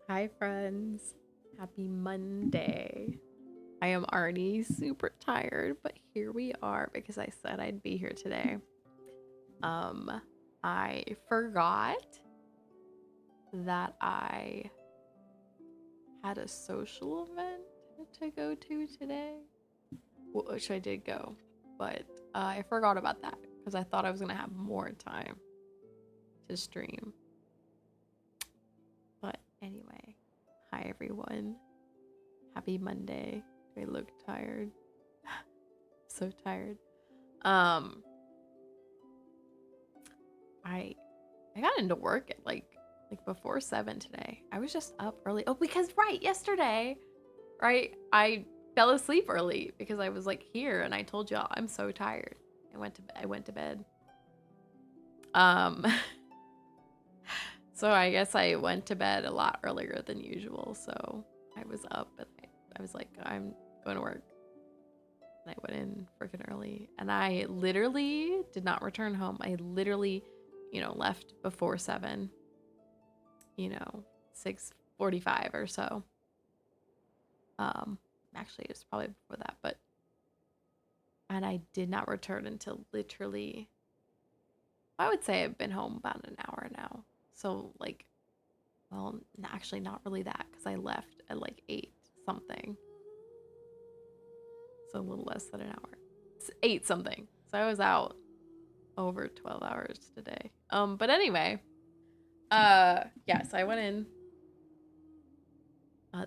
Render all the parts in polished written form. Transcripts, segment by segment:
Hi, friends. Happy Monday. I am already super tired, but here we are because I said I'd be here today. Um, I forgot that I had a social event to go to today, which I did go, but I forgot about that because I thought I was gonna have more time to stream. But anyway, hi everyone. Happy Monday. Do I look tired? So tired. Um I I got into work at like before 7 today. I was just up early. Oh, because yesterday, right? I fell asleep early because I was like here and I told y'all I'm so tired. I went to bed. Um so I guess I went to bed a lot earlier than usual. So I was up and I was like I'm going to work. And I went in freaking early and I literally did not return home. I literally, left before 7, 6:45 or so. Actually it was probably before that, and I did not return until literally, I would say I've been home about an hour now. So well, actually not really that because I left at like 8 something. So a little less than an hour. It's 8 something. So I was out over 12 hours today. But anyway, yes, I went in.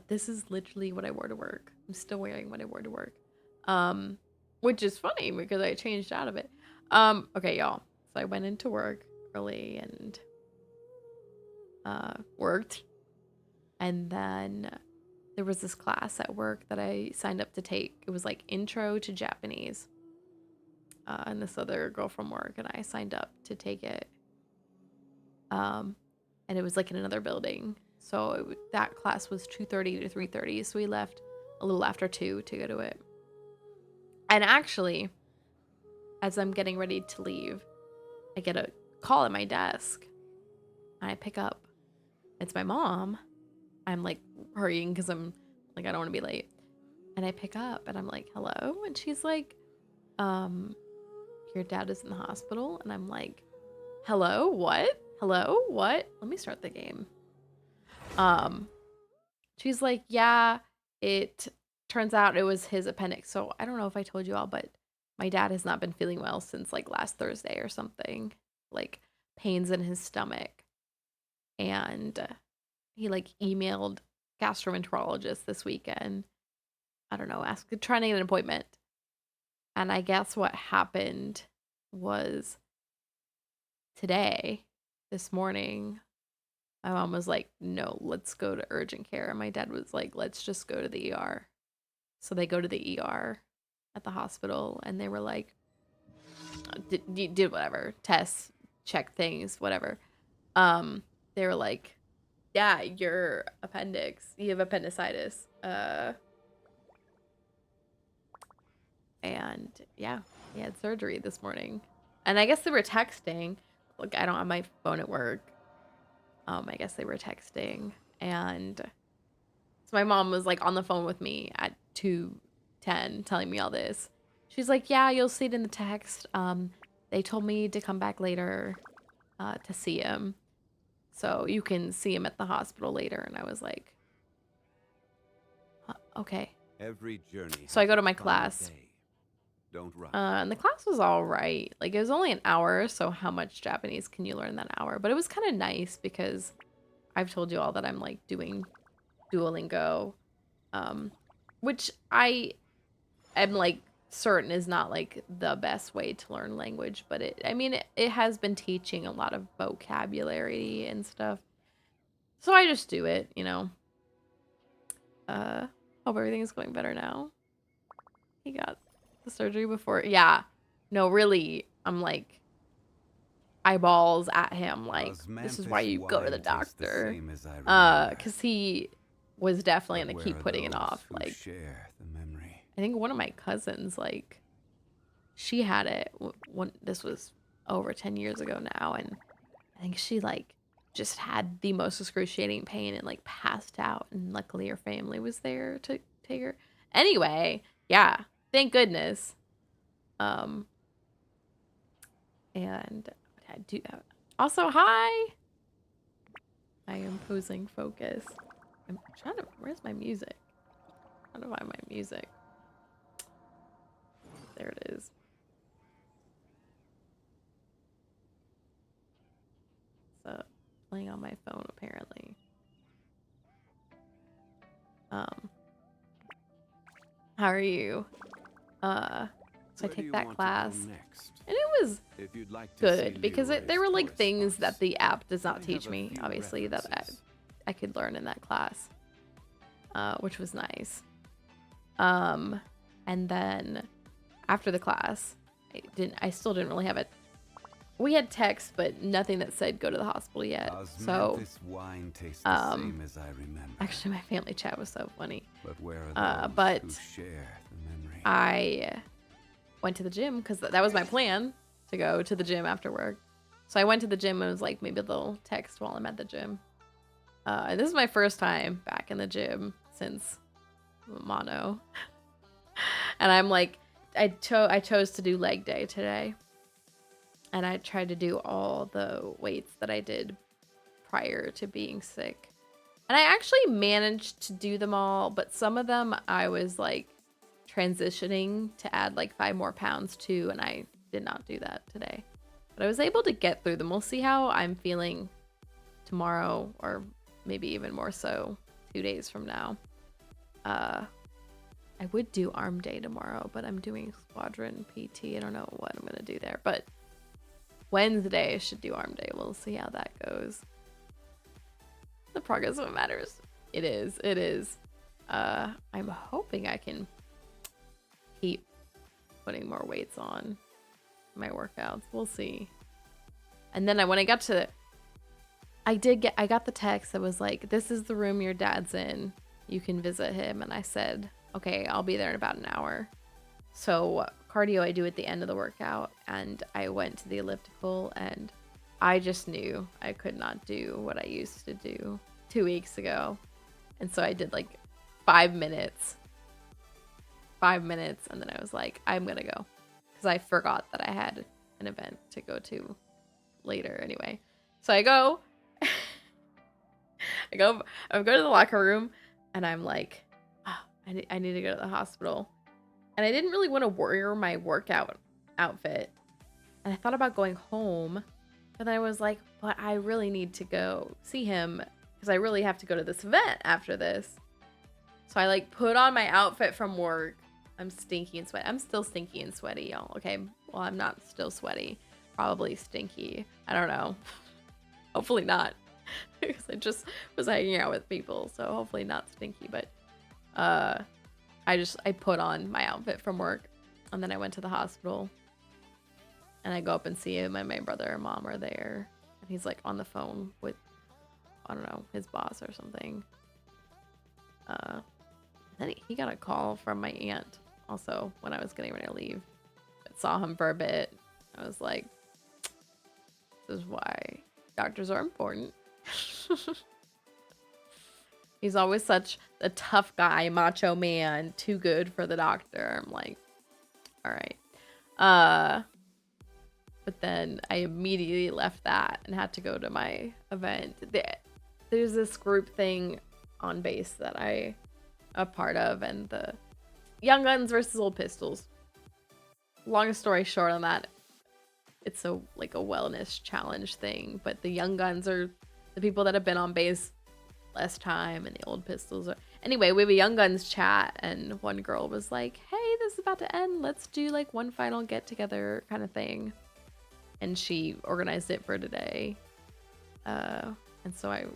This is literally what I wore to work. I'm still wearing what I wore to work. Which is funny because I changed out of it. Okay, y'all. So I went into work early and worked. And then there was this class at work that I signed up to take. It was like intro to Japanese. And this other girl from work and I signed up to take it. And it was like in another building. So that class was 2:30 to 3:30. So we left a little after 2 to go to it. And actually, as I'm getting ready to leave, I get a call at my desk. And I pick up. It's my mom. I'm like hurrying because I'm like, I don't want to be late. And I pick up and I'm like, hello? And she's like, your dad is in the hospital. And I'm like, hello? What? Hello? What? Let me start the game. She's like, yeah, it turns out it was his appendix. So I don't know if I told you all, but my dad has not been feeling well since like last Thursday or something. Like pains in his stomach. And he like emailed gastroenterologist this weekend. I don't know, trying to get an appointment. And I guess what happened was today, this morning, my mom was like, no, let's go to urgent care. And my dad was like, let's just go to the ER. So they go to the ER at the hospital and they were like, did whatever, tests, check things, whatever. They were like, yeah, you have appendicitis. And yeah, he had surgery this morning. And I guess they were texting. Look, I don't have my phone at work. I guess they were texting. And so my mom was like on the phone with me at 2:10 telling me all this. She's like, yeah, you'll see it in the text. They told me to come back later to see him. So you can see him at the hospital later. And I was like, okay. Every journey. So I go to my class. Don't rush. And the class was all right. Like, it was only an hour, so how much Japanese can you learn in that hour? But it was kind of nice because I've told you all that I'm like doing Duolingo, which I am like certain is not like the best way to learn language, but it has been teaching a lot of vocabulary and stuff. So I just do it, Hope everything's going better now. He got the surgery before. Yeah. No, really, I'm like eyeballs at him like, this is why you go to the doctor. Because he was definitely going to keep putting it off. Like, share the memory. I think one of my cousins, like, she had it when this was over 10 years ago now, and I think she like just had the most excruciating pain and like passed out, and luckily her family was there to take her. Anyway, yeah, thank goodness. And I do also hi. I am posing focus. I'm trying to, where's my music? I'm trying to find my music. There it is. So playing on my phone apparently. How are you? So I take that class, and it was good because there were like things that the app does not teach me, obviously, that I could learn in that class, which was nice. And then after the class, I still didn't really have it. We had text, but nothing that said go to the hospital yet. So, this wine tastes the same as I remember. Actually, my family chat was so funny. But where are those who share the memory? I went to the gym because that was my plan, to go to the gym after work. So I went to the gym and was like, maybe they'll text while I'm at the gym. And this is my first time back in the gym since mono. And I'm like, I chose to do leg day today. And I tried to do all the weights that I did prior to being sick. And I actually managed to do them all, but some of them I was like transitioning to add like 5 more pounds to, and I did not do that today. But I was able to get through them. We'll see how I'm feeling tomorrow, or maybe even more so 2 days from now. I would do arm day tomorrow, but I'm doing squadron PT. I don't know what I'm gonna do there, but Wednesday I should do arm day. We'll see how that goes. The progress of it matters. It is. It is. I'm hoping I can keep putting more weights on my workouts. We'll see. And then when I got to, I got the text that was like, this is the room your dad's in. You can visit him. And I said, okay, I'll be there in about an hour. So cardio I do at the end of the workout, and I went to the elliptical, and I just knew I could not do what I used to do 2 weeks ago. And so I did like 5 minutes. 5 minutes, and then I was like, I'm gonna go. Because I forgot that I had an event to go to later anyway. So I go. I go to the locker room, and I'm like, oh, I need to go to the hospital. And I didn't really want to wear my workout outfit. And I thought about going home, but then I was like, but I really need to go see him because I really have to go to this event after this. So I like put on my outfit from work. I'm stinky and sweaty. I'm still stinky and sweaty, y'all. Okay, well, I'm not still sweaty. Probably stinky. I don't know. Hopefully not. Because I just was hanging out with people, so hopefully not stinky. But I put on my outfit from work, and then I went to the hospital, and I go up and see him, and my brother and mom are there, and he's like on the phone with, I don't know, his boss or something. Then he got a call from my aunt also when I was getting ready to leave. I saw him for a bit. I was like, this is why doctors are important. He's always such a tough guy, macho man, too good for the doctor. I'm like, all right. But then I immediately left that and had to go to my event. There's this group thing on base that I'm a part of, and the Young Guns versus Old Pistols. Longest story short on that, it's like a wellness challenge thing, but the Young Guns are the people that have been on base less time, and the Old Pistols are... Anyway, we have a Young Guns chat, and one girl was like, hey, this is about to end. Let's do like one final get together kind of thing. And she organized it for today. And so I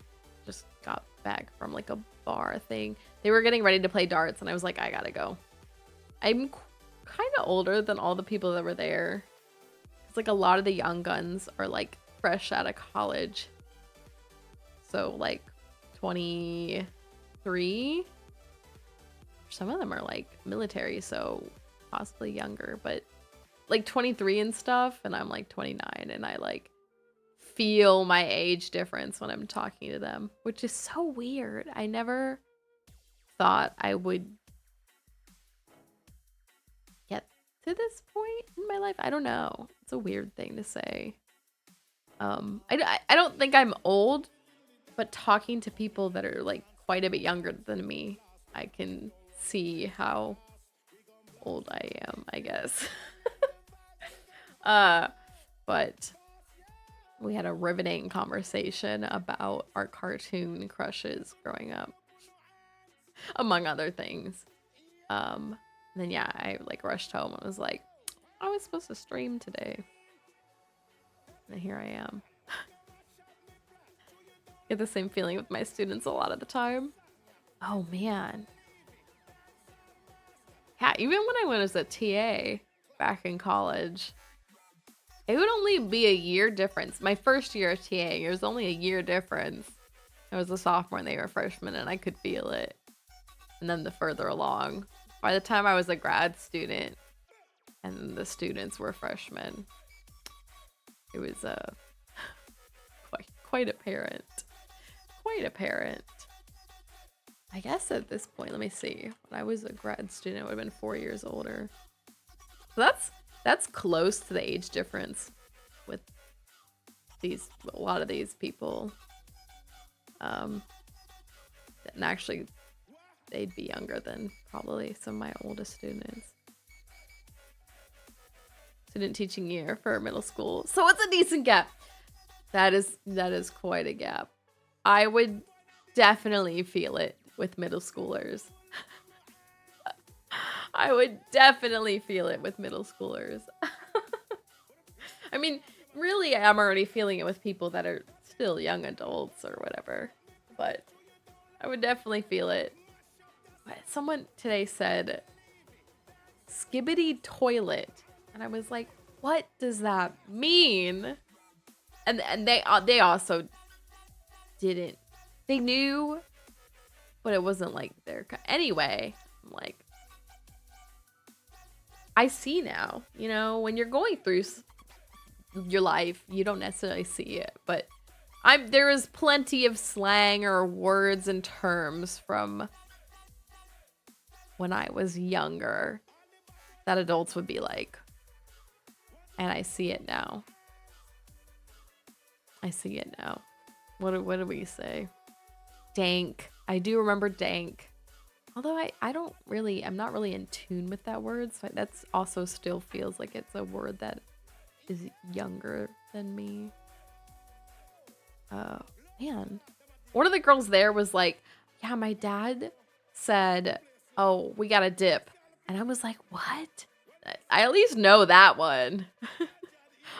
just got back from like a bar thing. They were getting ready to play darts, and I was like, I gotta go. I'm kind of older than all the people that were there. It's like a lot of the Young Guns are like fresh out of college. So like 23. Some of them are like military, so possibly younger, but like 23 and stuff, and I'm like 29, and I like feel my age difference when I'm talking to them, which is so weird. I never thought I would get to this point in my life. I don't know. It's a weird thing to say. I don't think I'm old, but talking to people that are like quite a bit younger than me, I can see how old I am, I guess. But we had a riveting conversation about our cartoon crushes growing up, among other things. Then yeah, I like rushed home and was like, I was supposed to stream today. And here I am. Get the same feeling with my students a lot of the time. Oh man. Yeah, even when I went as a TA back in college, it would only be a year difference. My first year of TA, it was only a year difference. I was a sophomore and they were freshmen, and I could feel it. And then the further along, by the time I was a grad student and the students were freshmen, it was quite apparent. Quite apparent. I guess at this point, let me see. When I was a grad student, I would have been 4 years older. So that's close to the age difference with a lot of these people. And actually, they'd be younger than probably some of my oldest students. Student teaching year for middle school. So it's a decent gap. That is quite a gap. I would definitely feel it with middle schoolers. I would definitely feel it with middle schoolers. I mean, really, I'm already feeling it with people that are still young adults or whatever. But I would definitely feel it. Someone today said, skibbity toilet. And I was like, what does that mean? And they also didn't. They knew, but it wasn't like their... Anyway, I'm like, I see now, you know, when you're going through your life, you don't necessarily see it, but there is plenty of slang or words and terms from when I was younger that adults would be like, and I see it now. I see it now. What do we say? Dank. I do remember dank. Although I'm not really in tune with that word, so that's also still feels like it's a word that is younger than me. Man. One of the girls there was like, yeah, my dad said, oh, we got a dip. And I was like, what? I at least know that one.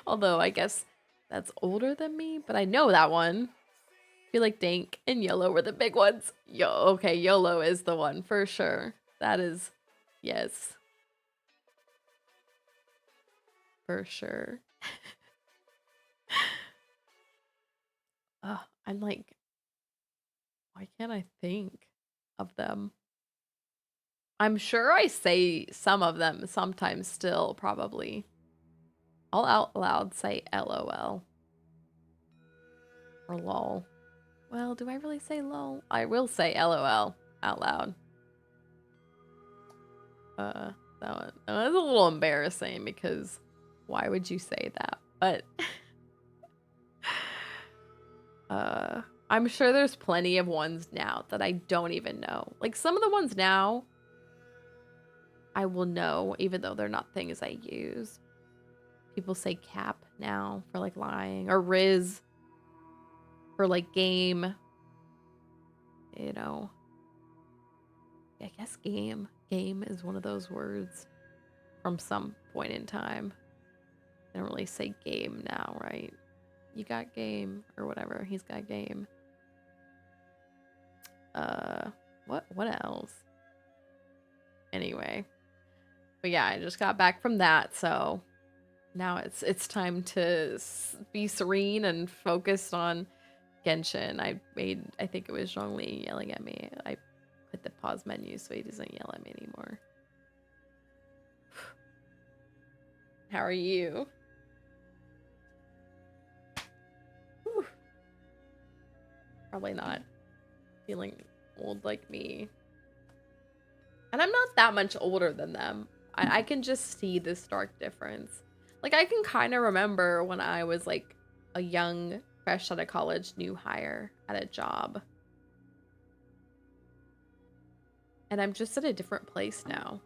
Although I guess that's older than me, but I know that one. I feel like dank and yellow were the big ones. Okay, YOLO is the one for sure. That is, yes. For sure. I'm like, why can't I think of them? I'm sure I say some of them sometimes still, probably. I'll out loud say LOL. Or lol. Well, do I really say lol? I will say LOL out loud. That was a little embarrassing because why would you say that? But I'm sure there's plenty of ones now that I don't even know. Like some of the ones now I will know even though they're not things I use. People say cap now for like lying, or Riz for like game. You know, I guess game. Game is one of those words from some point in time. They don't really say game now, right? You got game or whatever. He's got game. What else? Anyway. But yeah, I just got back from that, so now it's time to be serene and focused on Genshin. I think it was Zhongli yelling at me. I put the pause menu so he doesn't yell at me anymore. How are you? Probably not feeling old like me. And I'm not that much older than them. I can just see this stark difference. Like, I can kind of remember when I was like a young, fresh out of college, new hire at a job. And I'm just at a different place now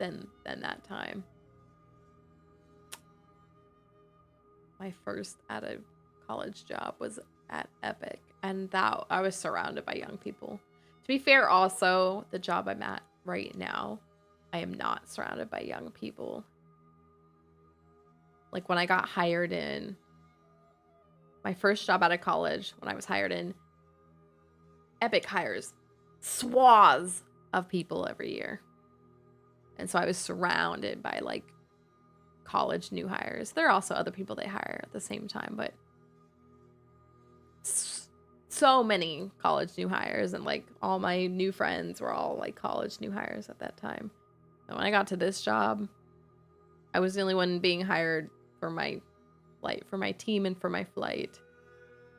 than that time. My first out of college job was at Epic, and that I was surrounded by young people. To be fair, also, the job I'm at right now, I am not surrounded by young people. Like, when I got hired in, my first job out of college, when I was hired in, Epic hires swaths of people every year. And so I was surrounded by, like, college new hires. There are also other people they hire at the same time, but so many college new hires, and like all my new friends were all like college new hires at that time. And when I got to this job, I was the only one being hired for my flight, for my team and for my flight.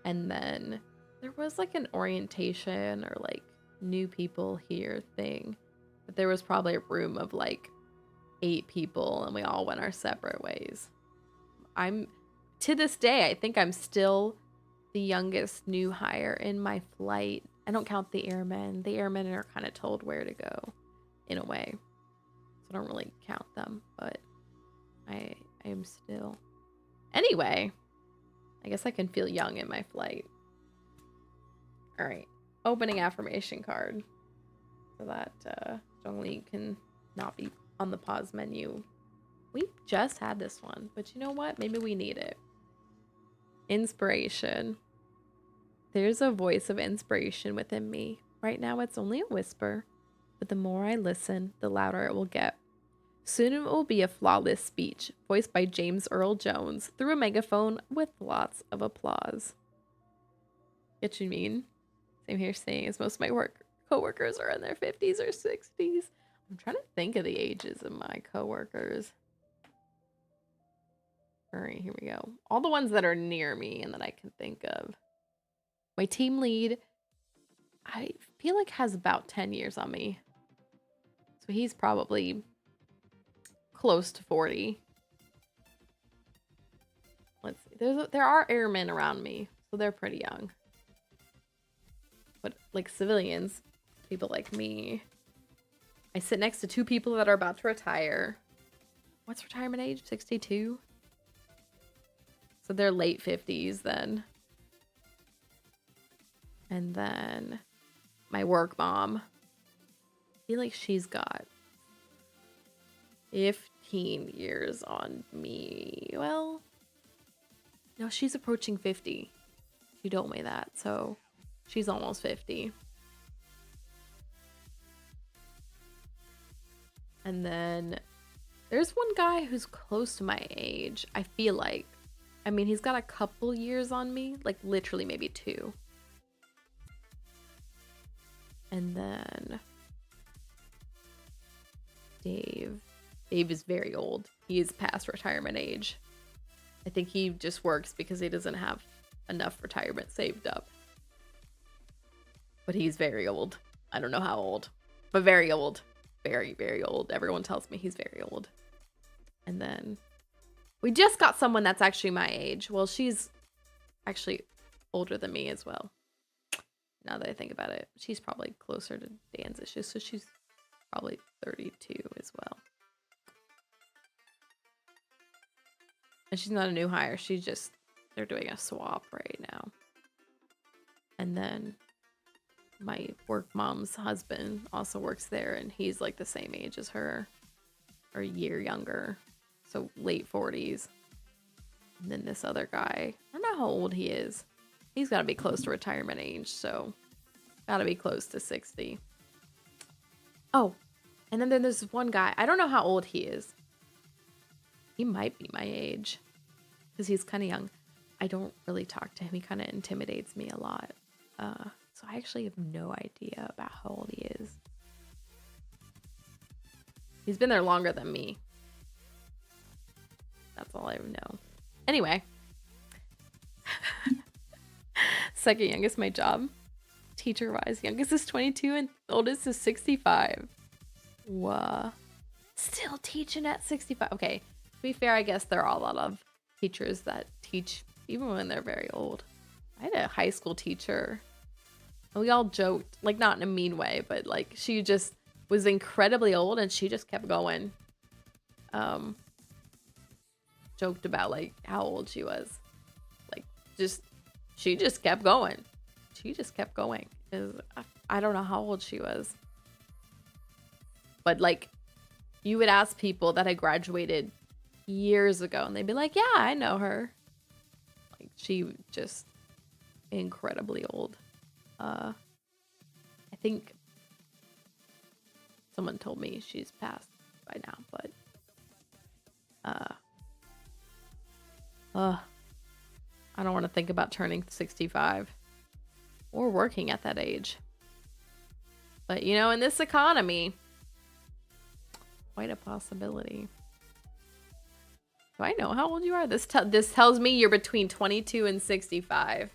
And then there was like an orientation or like new people here thing, but there was probably a room of like 8 people, and we all went our separate ways. To this day, I think I'm still the youngest new hire in my flight. I don't count the airmen. The airmen are kind of told where to go in a way, so I don't really count them, but I am still. Anyway, I guess I can feel young in my flight. All right, opening affirmation card so that Zhongli can not be on the pause menu. We just had this one, but you know what? Maybe we need it. Inspiration. There's a voice of inspiration within me. Right now it's only a whisper, but the more I listen, the louder it will get. Soon it will be a flawless speech, voiced by James Earl Jones through a megaphone with lots of applause. Get what you mean? Same here, saying as most of my coworkers are in their 50s or 60s. I'm trying to think of the ages of my coworkers. All right, here we go. All the ones that are near me and that I can think of. My team lead, I feel like has about 10 years on me. So he's probably close to 40. Let's see. There are airmen around me, so they're pretty young. But like civilians, people like me, I sit next to 2 people that are about to retire. What's retirement age? 62? So they're late 50s then. And then my work mom, I feel like she's got 15 years on me. Well, no, she's approaching 50. She told me that, so she's almost 50. And then there's one guy who's close to my age, I feel like. I mean, he's got a couple years on me, like literally maybe 2. And then Dave. Dave is very old. He is past retirement age. I think he just works because he doesn't have enough retirement saved up. But he's very old. I don't know how old, but very old. Very, very old. Everyone tells me he's very old. And then we just got someone that's actually my age. Well, she's actually older than me as well. Now that I think about it, she's probably closer to Dan's issue, so she's probably 32 as well. And she's not a new hire. They're doing a swap right now. And then my work mom's husband also works there, and he's like the same age as her, or a year younger, so late 40s. And then this other guy, I don't know how old he is. He's got to be close to retirement age, so got to be close to 60. Oh, and then there's this one guy. I don't know how old he is. He might be my age because he's kind of young. I don't really talk to him. He kind of intimidates me a lot. So I actually have no idea about how old he is. He's been there longer than me. That's all I know. Anyway. Second youngest, my job. Teacher-wise, youngest is 22 and oldest is 65. Whoa. Still teaching at 65. Okay, to be fair, I guess there are a lot of teachers that teach even when they're very old. I had a high school teacher. We all joked, like not in a mean way, but like she just was incredibly old and she just kept going. Joked about like how old she was. Like she just kept going. She just kept going. I don't know how old she was. But like you would ask people that had graduated years ago and they'd be like, yeah, I know her. Like she just incredibly old. I think someone told me she's passed by now, but I don't want to think about turning 65 or working at that age. But you know, in this economy, quite a possibility. Do I know how old you are? This tells me you're between 22 and 65.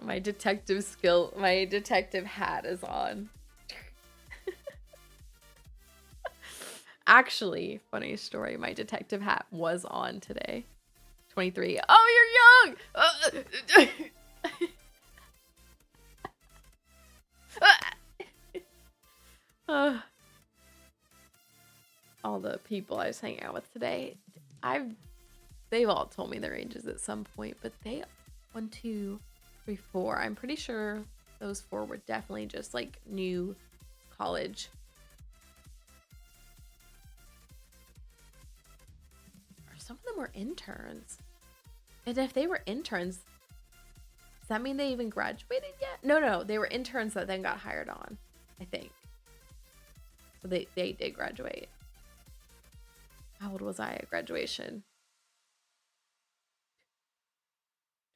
My detective hat is on. Actually, funny story, my detective hat was on today. 23. Oh, you're young! All the people I was hanging out with today, they've all told me their ages at some point, but 1, 2, 3, 4. I'm pretty sure those 4 were definitely just like new college. Or some of them were interns. And if they were interns, does that mean they even graduated yet? No, they were interns that then got hired on, I think. So they did graduate. How old was I at graduation?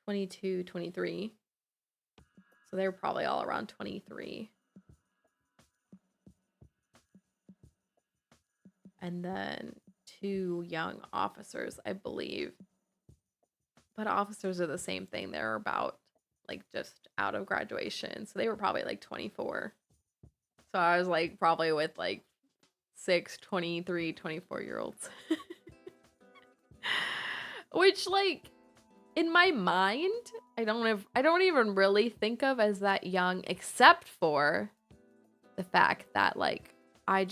22, 23. So they were probably all around 23. And then 2 young officers, I believe. But officers are the same thing. They're about like just out of graduation. So they were probably like 24. So I was like probably with like 6, 23, 24-year-olds. Which like in my mind, I don't even really think of as that young, except for the fact that like I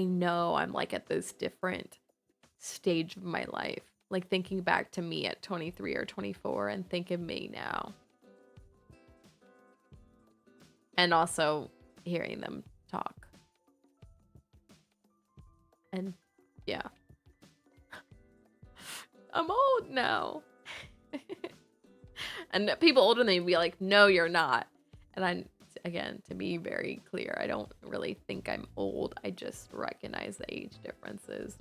know I'm like at this different stage of my life. Like thinking back to me at 23 or 24 and thinking me now. And also hearing them talk. And yeah. I'm old now. And people older than me be like, no, you're not. And again, to be very clear, I don't really think I'm old. I just recognize the age differences.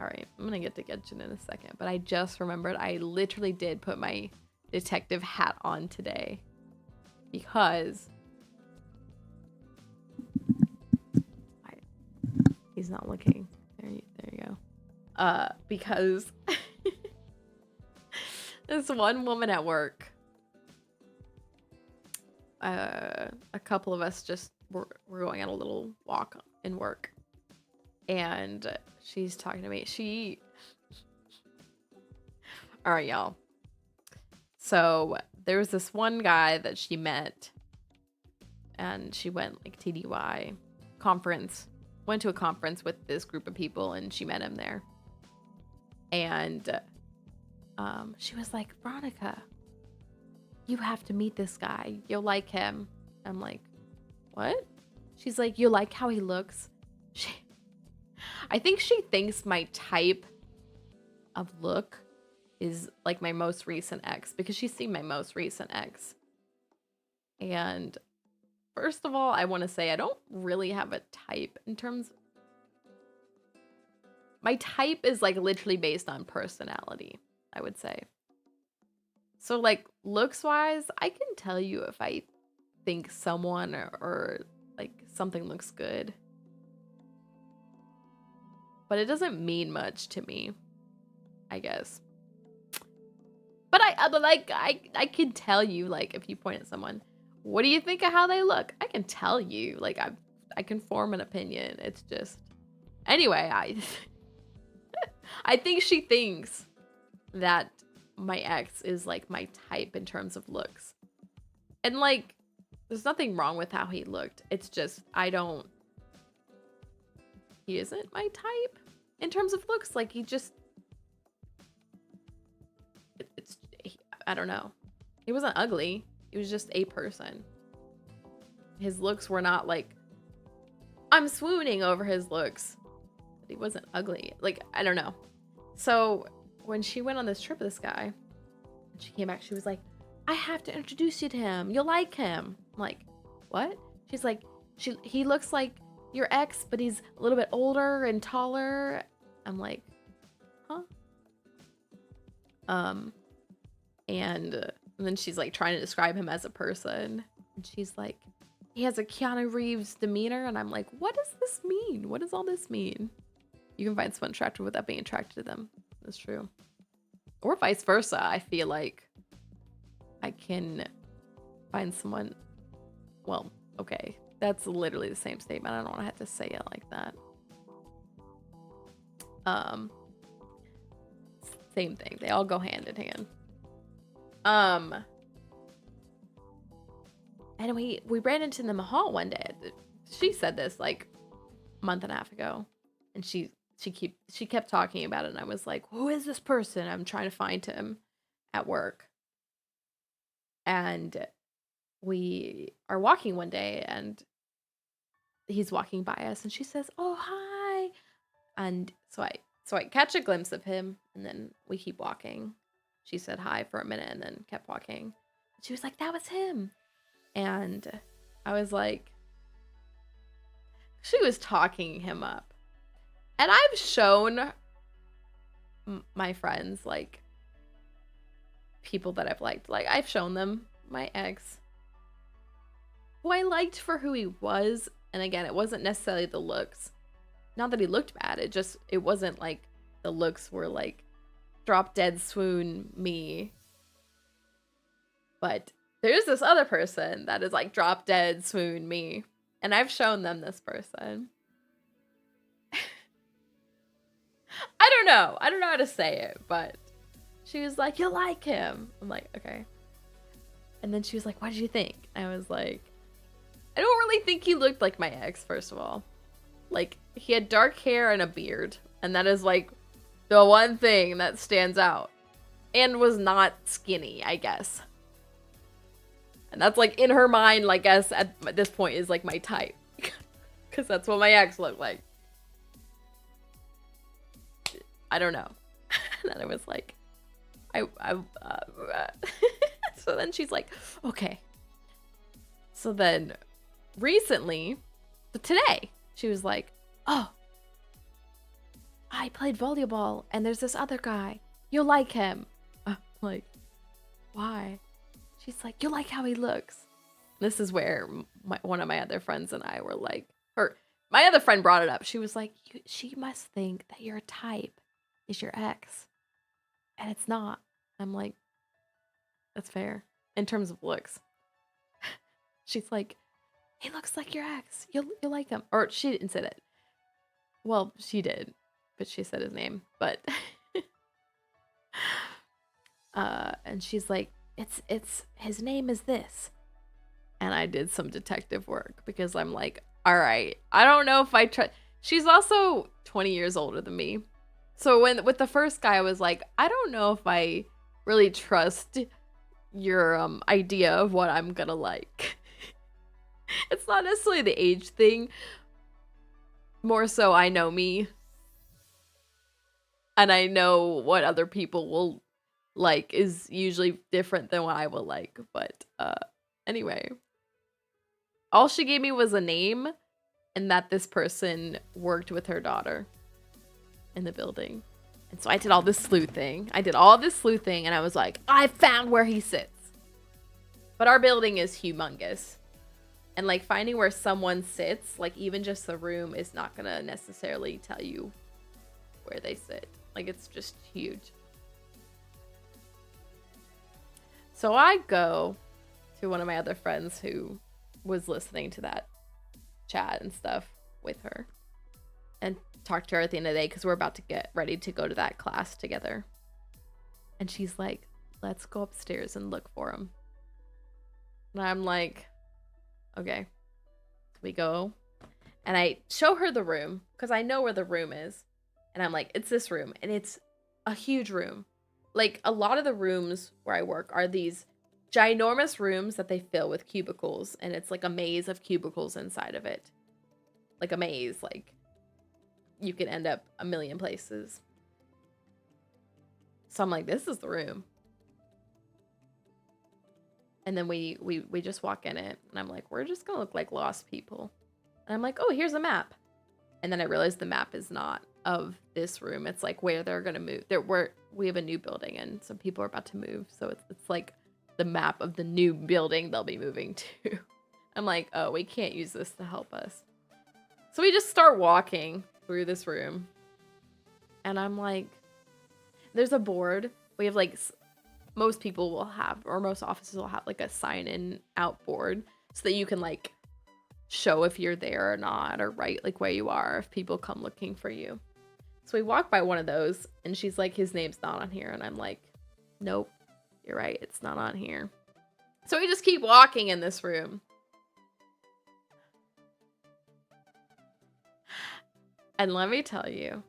All right, I'm gonna get to Genshin in a second, but I just remembered I literally did put my detective hat on today because he's not looking. There you go. Because this one woman at work, a couple of us just were going on a little walk in work, and she's talking to me. All right, y'all. So there was this one guy that she met, and she went like TDY conference, went to a conference with this group of people, and she met him there. And she was like, Veronica, you have to meet this guy. You'll like him. I'm like, what? She's like, you'll like how he looks. I think she thinks my type of look is like my most recent ex, because she's seen my most recent ex. And first of all, I want to say I don't really have a type in terms. My type is like literally based on personality, I would say. So like looks wise, I can tell you if I think someone or like something looks good. But it doesn't mean much to me. I guess. But I can tell you, like, if you point at someone, what do you think of how they look? I can tell you, like, I can form an opinion. It's just, anyway, I think she thinks that my ex is like my type in terms of looks. And like, there's nothing wrong with how he looked. It's just, he isn't my type in terms of looks. Like, he just, I don't know. He wasn't ugly. He was just a person. His looks were not like, I'm swooning over his looks. But he wasn't ugly. Like, I don't know. So when she went on this trip with this guy, and she came back, she was like, I have to introduce you to him. You'll like him. I'm like, what? She's like, he looks like your ex, but he's a little bit older and taller. I'm like, huh? And then she's like trying to describe him as a person. And she's like, he has a Keanu Reeves demeanor. And I'm like, what does this mean? What does all this mean? You can find someone attractive without being attracted to them. That's true. Or vice versa. I feel like I can find someone. Well, okay. That's literally the same statement. I don't want to have to say it like that. Same thing. They all go hand in hand. And we ran into them in the hall one day. She said this like a month and a half ago, and she kept talking about it, and I was like, who is this person? I'm trying to find him at work. And we are walking one day, and he's walking by us, and she says, oh, hi. And so I catch a glimpse of him, and then we keep walking. She said hi for a minute and then kept walking. She was like, that was him. And I was like, she was talking him up. And I've shown my friends, like, people that I've liked. Like, I've shown them my ex, who I liked for who he was. And again, it wasn't necessarily the looks. Not that he looked bad. It wasn't like the looks were like drop dead swoon me. But there's this other person that is like drop dead swoon me. And I've shown them this person. I don't know how to say it, but she was like, you like him. I'm like, okay. And then she was like, what did you think? I was like, I don't really think he looked like my ex, first of all. Like, he had dark hair and a beard. And that is like the one thing that stands out. And was not skinny, I guess. And that's like in her mind, I guess at this point is like my type. Because that's what my ex looked like. I don't know. And then I was like, so then she's like, okay. So then recently, today, she was like, oh, I played volleyball and there's this other guy. You'll like him. I'm like, why? She's like, you'll like how he looks. This is where one of my other friends and I were like, or my other friend brought it up. She was like, she must think that your type is your ex. And it's not. I'm like, that's fair. In terms of looks. She's like, he looks like your ex. You'll like him. Or she didn't say that. Well, she did. But she said his name. But and she's like, it's his name is this. And I did some detective work because I'm like, all right, I don't know if I trust. She's also 20 years older than me. So with the first guy, I was like, I don't know if I really trust your idea of what I'm gonna like. It's not necessarily the age thing. More so, I know me. And I know what other people will like is usually different than what I will like. But anyway. All she gave me was a name and that this person worked with her daughter in the building. And so I did all this sleuthing. And I was like, I found where he sits. But our building is humongous. And like finding where someone sits, like even just the room is not going to necessarily tell you where they sit. Like it's just huge. So I go to one of my other friends who was listening to that chat and stuff with her and talk to her at the end of the day because we're about to get ready to go to that class together. And she's like, let's go upstairs and look for him. And I'm like, okay. We go. And I show her the room because I know where the room is. And I'm like, it's this room. And it's a huge room. Like, a lot of the rooms where I work are these ginormous rooms that they fill with cubicles. And it's like a maze of cubicles inside of it. Like a maze. Like, you could end up a million places. So I'm like, this is the room. And then we just walk in it. And I'm like, we're just going to look like lost people. And I'm like, oh, here's a map. And then I realized the map is not of this room. It's like where they're going to move. We have a new building and some people are about to move. So it's like the map of the new building they'll be moving to. I'm like, oh, we can't use this to help us. So we just start walking through this room. And I'm like, there's a board. We have like, most people will have, or most offices will have like a sign in out board so that you can like show if you're there or not, or write like where you are if people come looking for you. So we walk by one of those and she's like, his name's not on here. And I'm like, nope, you're right. It's not on here. So we just keep walking in this room. And let me tell you,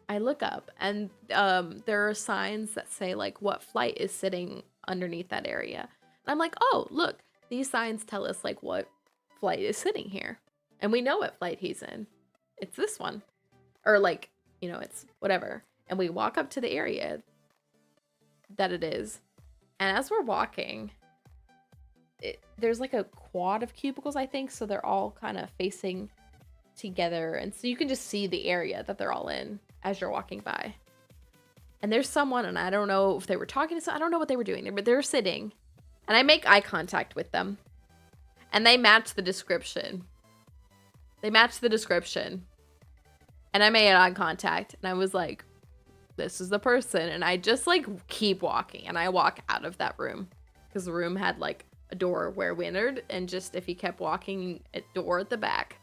I look up and there are signs that say like what flight is sitting underneath that area. And I'm like, oh, look, these signs tell us like what flight is sitting here. And we know what flight he's in. It's this one. Or like, you know, it's whatever. And we walk up to the area that it is. And as we're walking, there's like a quad of cubicles, I think. So they're all kind of facing together. And so you can just see the area that they're all in as you're walking by. And there's someone, and I don't know if they were talking to someone, I don't know what they were doing, but they're sitting. And I make eye contact with them. And they match the description. They match the description. And I made eye contact. And I was like, this is the person. And I just like keep walking. And I walk out of that room. Because the room had like a door where we entered. And just if you kept walking, a door at the back.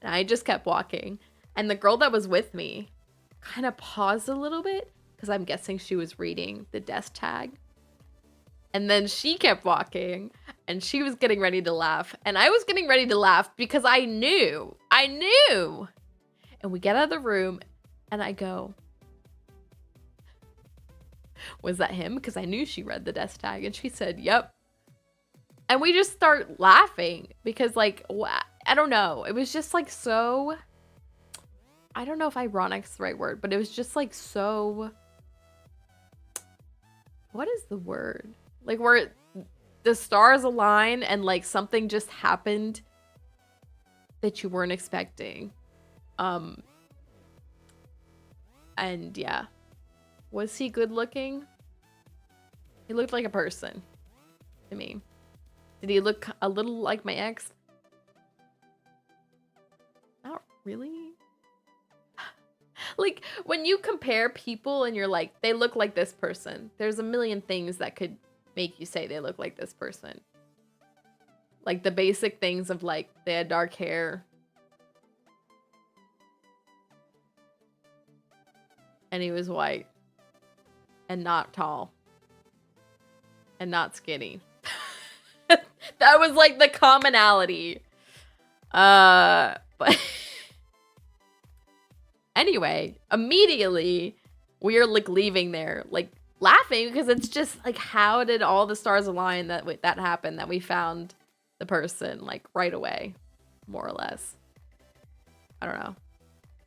And I just kept walking. And the girl that was with me kind of paused a little bit. Because I'm guessing she was reading the desk tag. And then she kept walking and she was getting ready to laugh. And I was getting ready to laugh because I knew. And we get out of the room and I go, was that him? Because I knew she read the desk tag and she said, yep. And we just start laughing because like, I don't know. It was just like so, I don't know if ironic's the right word, but it was just like so, what is the word? Like where the stars align and like something just happened that you weren't expecting. And yeah. Was he good looking? He looked like a person to me. Did he look a little like my ex? Not really. Like when you compare people and you're like, they look like this person. There's a million things that could make you say they look like this person. Like the basic things of like, they had dark hair. And he was white. And not tall. And not skinny. That was like the commonality. But anyway, immediately we are like leaving there, like laughing because it's just like, how did all the stars align that happened, that we found the person like right away, more or less. I don't know.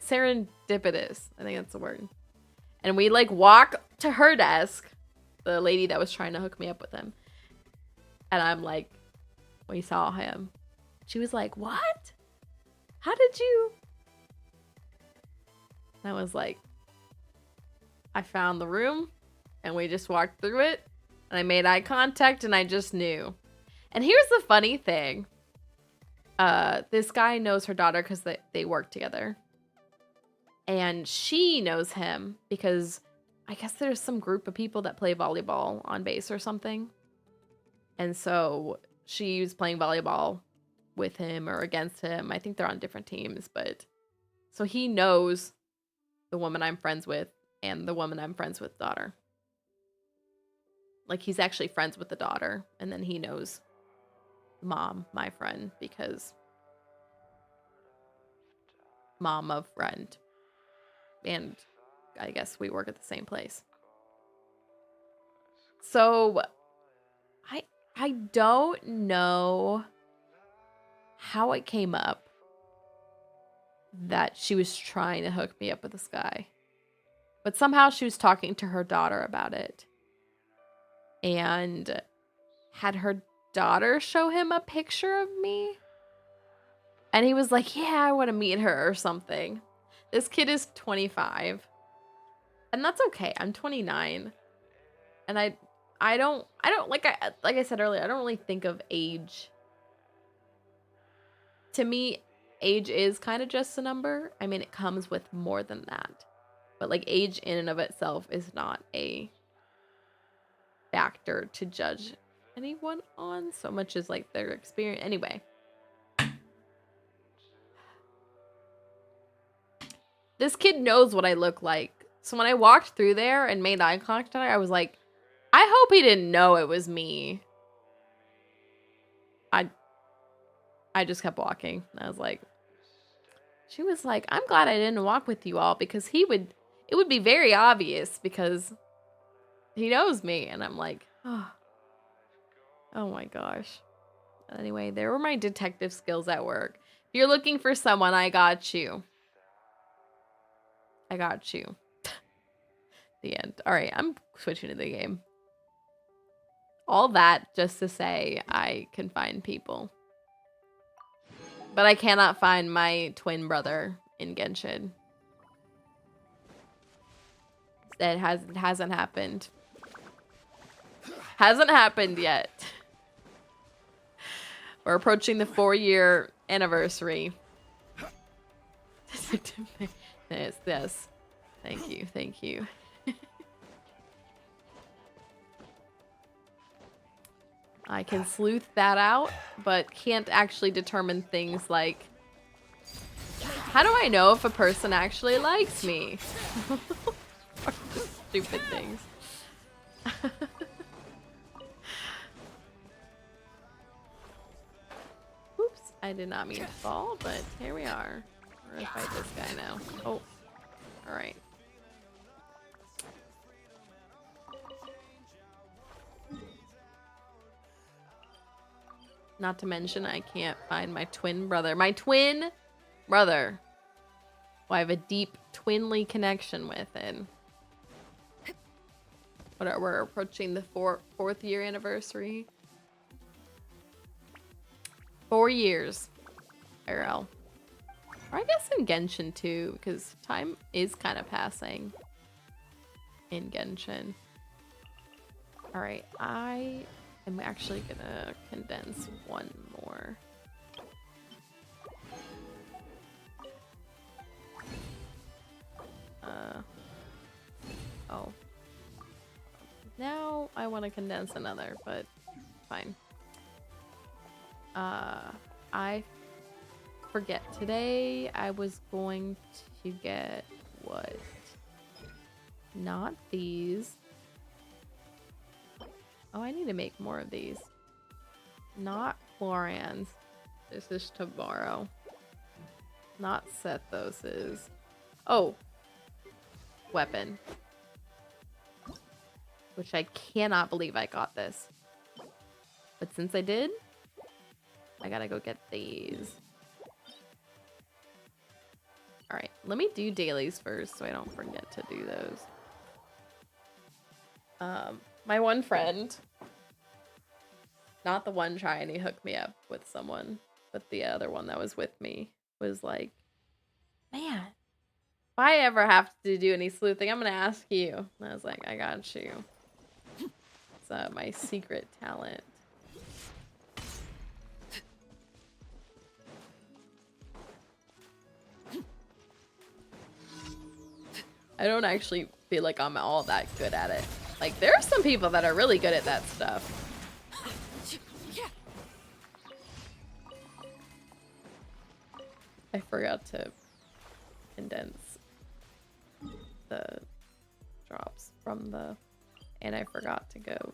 Serendipitous. I think that's the word. And we like walk to her desk, the lady that was trying to hook me up with him. And I'm like, we saw him. She was like, what? How did you? And I was like, I found the room and we just walked through it and I made eye contact and I just knew. And here's the funny thing. This guy knows her daughter because they work together. And she knows him because I guess there's some group of people that play volleyball on base or something. And so she was playing volleyball with him or against him. I think they're on different teams, but so he knows the woman I'm friends with and the woman I'm friends with daughter. Like, he's actually friends with the daughter, and then he knows mom, my friend, because mom of friend. And I guess we work at the same place. So I don't know how it came up that she was trying to hook me up with this guy. But somehow she was talking to her daughter about it. And had her daughter show him a picture of me. And he was like, yeah, I want to meet her or something. This kid is 25. And that's okay. I'm 29. And I don't like I said earlier, I don't really think of age. To me, age is kind of just a number. I mean, it comes with more than that. But like, age in and of itself is not a factor to judge anyone on so much as like their experience. Anyway. This kid knows what I look like. So when I walked through there and made eye contact, I was like, I hope he didn't know it was me. I just kept walking. I was like, she was like, I'm glad I didn't walk with you all because it would be very obvious because he knows me. And I'm like, oh my gosh. Anyway, there were my detective skills at work. If you're looking for someone, I got you. I got you. The end. All right, I'm switching to the game. All that just to say I can find people. But I cannot find my twin brother in Genshin. It hasn't happened. Hasn't happened yet. We're approaching the 4-year anniversary. Yes. Thank you. I can sleuth that out, but can't actually determine things like, how do I know if a person actually likes me? Stupid things. Oops, I did not mean to fall, but here we are. We're gonna fight this guy now. Oh, all right. Not to mention, I can't find my twin brother. My twin brother, who I have a deep twinly connection with. And we're approaching the 4th year anniversary. 4 years. IRL. Or I guess in Genshin too, because time is kind of passing in Genshin. Alright, I am actually gonna condense one more. Oh. Now I want to condense another, but fine. I forget. Today I was going to get what? Not these. Oh, I need to make more of these. Not Florans. This is tomorrow. Not Sethoses. Oh. Weapon. Which I cannot believe I got this. But since I did, I gotta go get these. Alright, let me do dailies first so I don't forget to do those. My one friend, not the one trying to hook me up with someone, but the other one that was with me, was like, man, if I ever have to do any sleuthing, I'm gonna ask you. And I was like, I got you. It's my secret talent. I don't actually feel like I'm all that good at it. Like, there are some people that are really good at that stuff. forgot to condense the drops from the, and I forgot to go.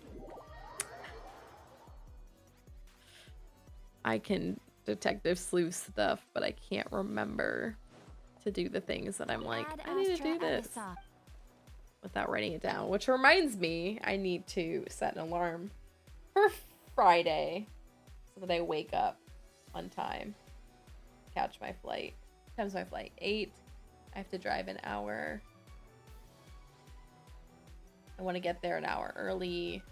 I can detective sleuth stuff, but I can't remember to do the things that I'm like, I need to do this without writing it down. Which reminds me, I need to set an alarm for Friday so that I wake up on time, catch my flight. What time's my flight? 8. I have to drive an hour. I want to get there an hour early.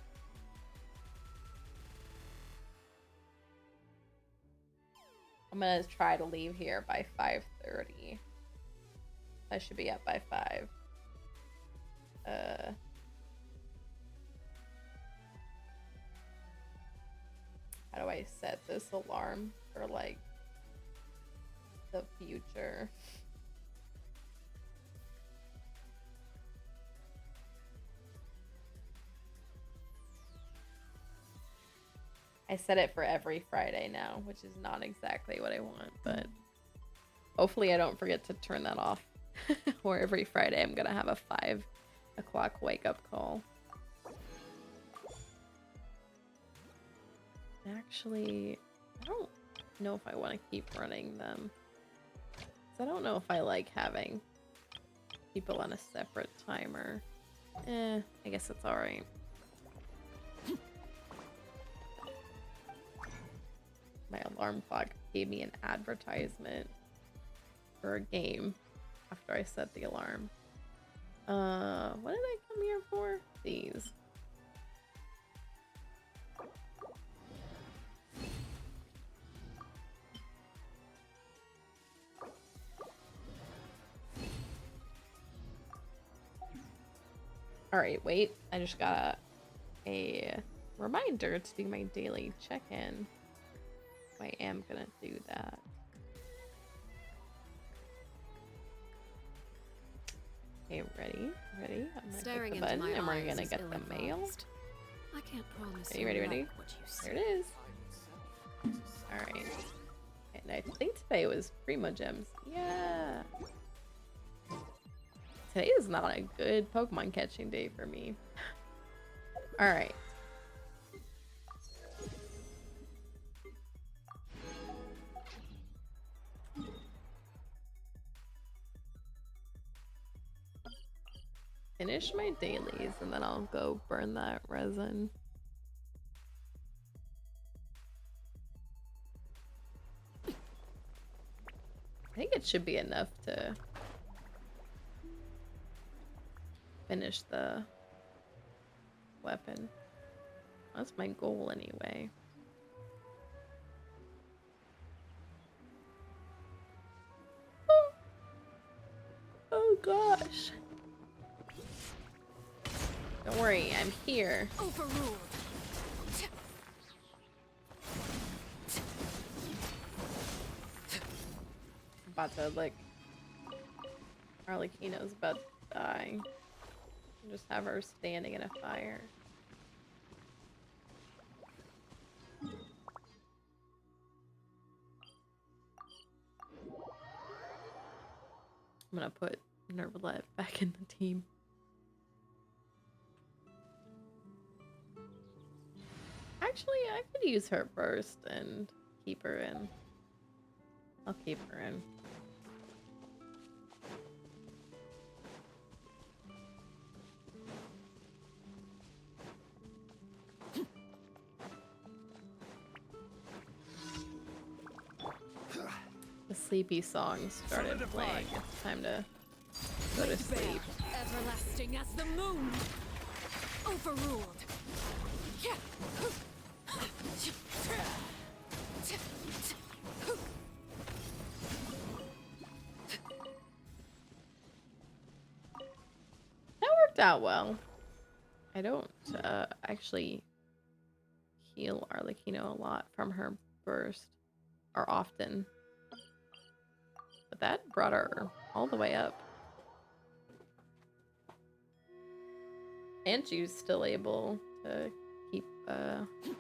I'm gonna try to leave here by 5:30. I should be up by 5. How do I set this alarm for like the future? I set it for every Friday now, which is not exactly what I want, but hopefully I don't forget to turn that off. Or every Friday I'm gonna have a 5 o'clock wake up call. Actually, I don't know if I want to keep running them. 'Cause I don't know if I like having people on a separate timer. I guess it's alright. My alarm clock gave me an advertisement for a game after I set the alarm. What did I come here for? These. Alright, wait. I just got a reminder to do my daily check-in. I am gonna do that. Okay, ready? Ready? I'm gonna Staring click the into button my and we're eyes gonna is get the mail. ill-advised. I can't promise Are you ready? Ready? what you There see. it is. Alright. And I think today was Primo Gems. Yeah. Today is not a good Pokemon catching day for me. Alright. Finish my dailies and then I'll go burn that resin. I think it should be enough to finish the weapon. That's my goal anyway. Oh gosh. Don't worry, I'm here. Overruled. About to like Arlecchino's about to die. Just have her standing in a fire. I'm gonna put Nervalette back in the team. Actually, I could use her first and keep her in. I'll keep her in. The sleepy song started playing. It's time to go to sleep. Everlasting as the moon. Overruled. That worked out well. I don't actually heal Arlecchino a lot from her burst, or often. But that brought her all the way up. And she's still able to keep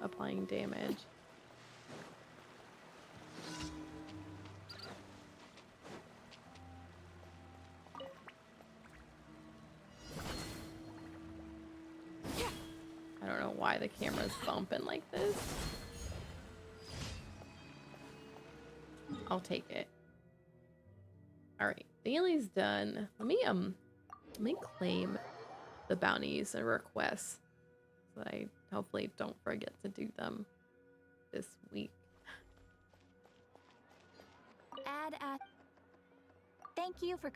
applying damage. why the camera's bumping like this. I'll take it. Alright, Bailey's done. Let me claim the bounties and requests so that I hopefully don't forget to do them this week. Add at. Thank you for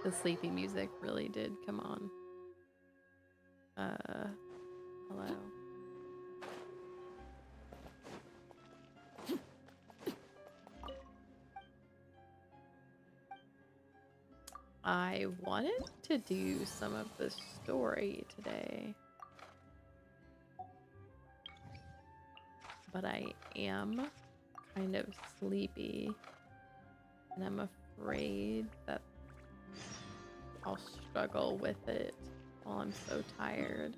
The sleepy music really did come on. Hello. I wanted to do some of the story today, but I am kind of sleepy, and I'm afraid that I'll struggle with it while I'm so tired.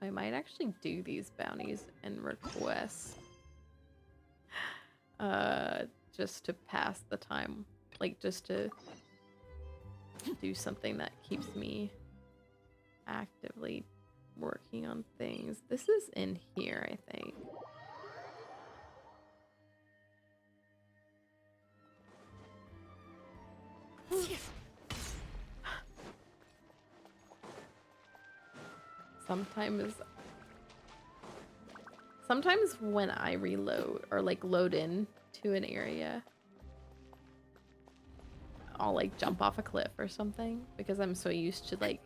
I might actually do these bounties and requests just to pass the time, like just to do something that keeps me actively working on things. This is in here, I think. Sometimes when I reload or like load in to an area, I'll like jump off a cliff or something because I'm so used to like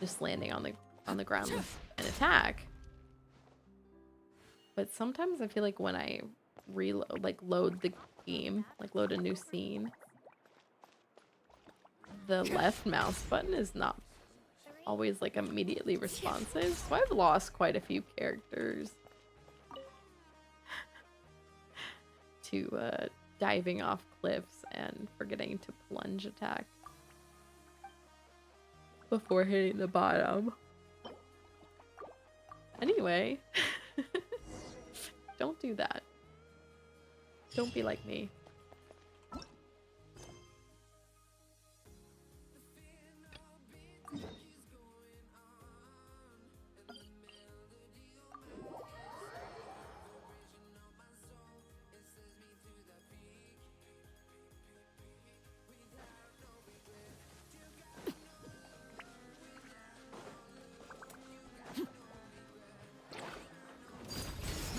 just landing on the ground with an attack. But sometimes I feel like when I reload, like load the game, like load a new scene, the left mouse button is not always like immediately responsive. So I've lost quite a few characters to diving off cliffs and forgetting to plunge attack before hitting the bottom. Anyway, don't do that. Don't be like me.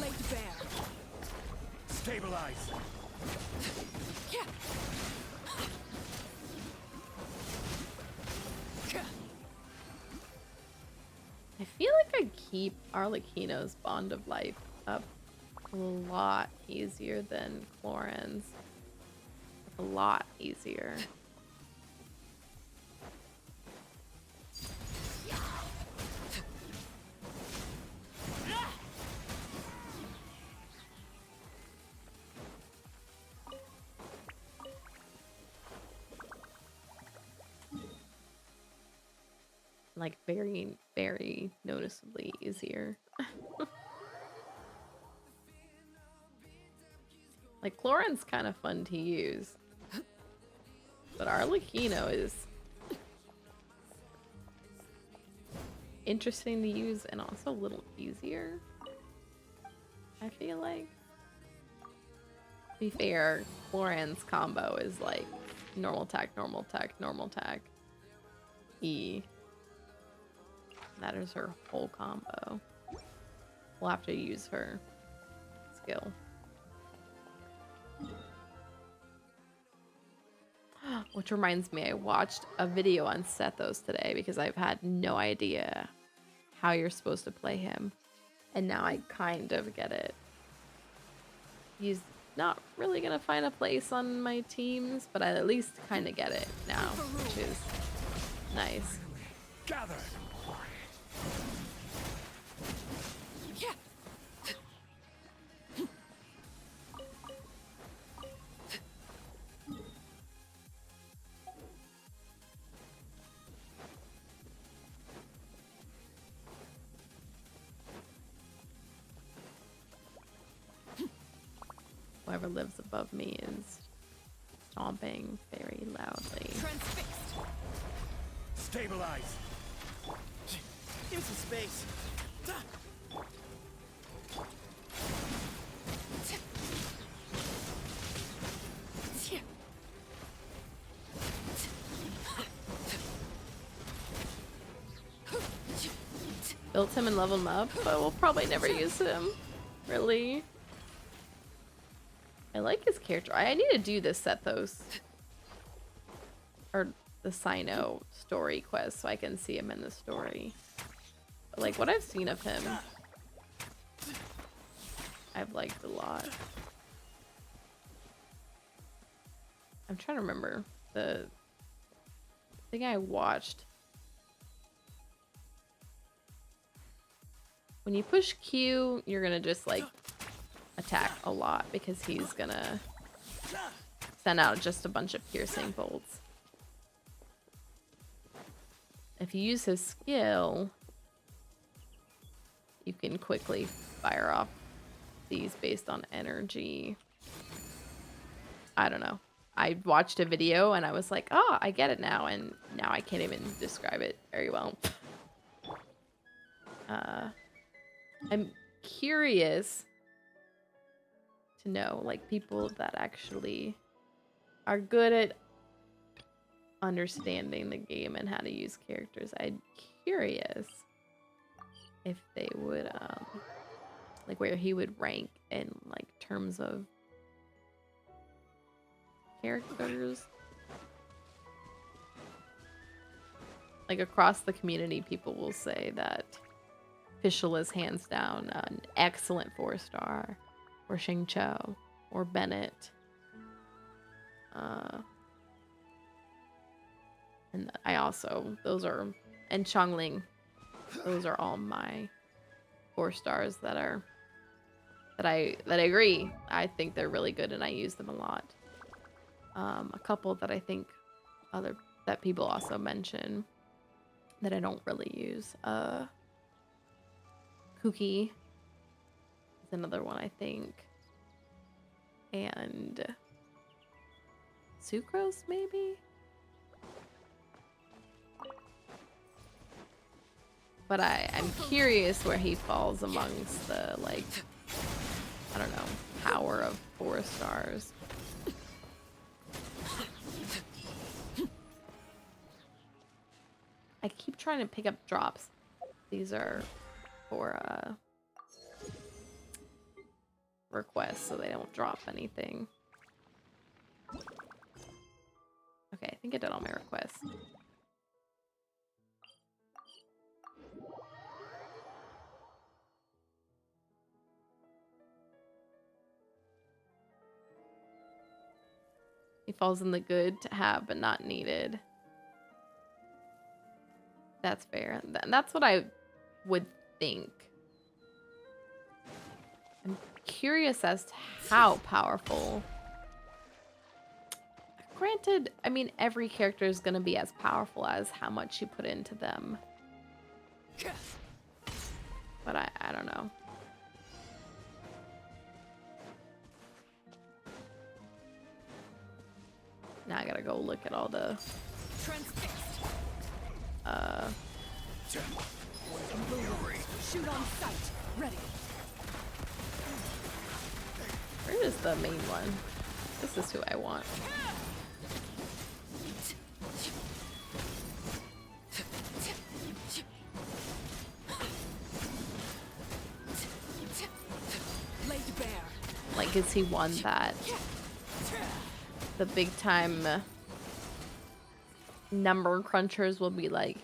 Laid bare. Stabilize. I feel like I keep Arlecchino's Bond of Life up a lot easier than Cloran's. A lot easier. Like very, very noticeably easier. Like Cloran's kind of fun to use, but Arlecchino is interesting to use and also a little easier, I feel like. To be fair, Cloran's combo is like normal attack, normal attack, normal attack, E. That is her whole combo. We'll have to use her skill. Which reminds me, I watched a video on Sethos today because I've had no idea how you're supposed to play him. And now I kind of get it. He's not really gonna find a place on my teams, but I at least kind of get it now, which is nice. Gather. Whoever lives above me is stomping very loudly. Transfixed. Stabilize. Give me some space. Built him and leveled him up, but we'll probably never use him. Really. I like his character. I need to do the Sethos. Or the Sino story quest so I can see him in the story. But like what I've seen of him, I've liked a lot. I'm trying to remember the thing I watched. When you push Q, you're gonna just like attack a lot because he's gonna send out just a bunch of piercing bolts. If you use his skill, you can quickly fire off these based on energy. I don't know. I watched a video and I was like, oh, I get it now. And now I can't even describe it very well. I'm curious to know, like, people that actually are good at understanding the game and how to use characters. I'm curious if they would, like, where he would rank in, like, terms of characters. Like, across the community, people will say that Fischl is hands down an excellent 4-star, or Xingqiu, or Bennett. And I also, those are, and Chongling, those are all my 4 stars that are, that I agree. I think they're really good and I use them a lot. A couple that I think that people also mention that I don't really use. Kuki is another one, I think. And Sucrose, maybe? But I'm curious where he falls amongst the, like, I don't know, power of 4 stars. I keep trying to pick up drops. These are for requests, so they don't drop anything. Okay, I think I did all my requests. He falls in the good to have but not needed. That's fair. That's what I would think. I'm curious as to how powerful. Granted, I mean, every character is going to be as powerful as how much you put into them. But I don't know. Now I gotta go look at all the Shoot on sight. Ready. where is the main one? This is who I want. Laid bare. Like, is he one that the big time number crunchers will be like,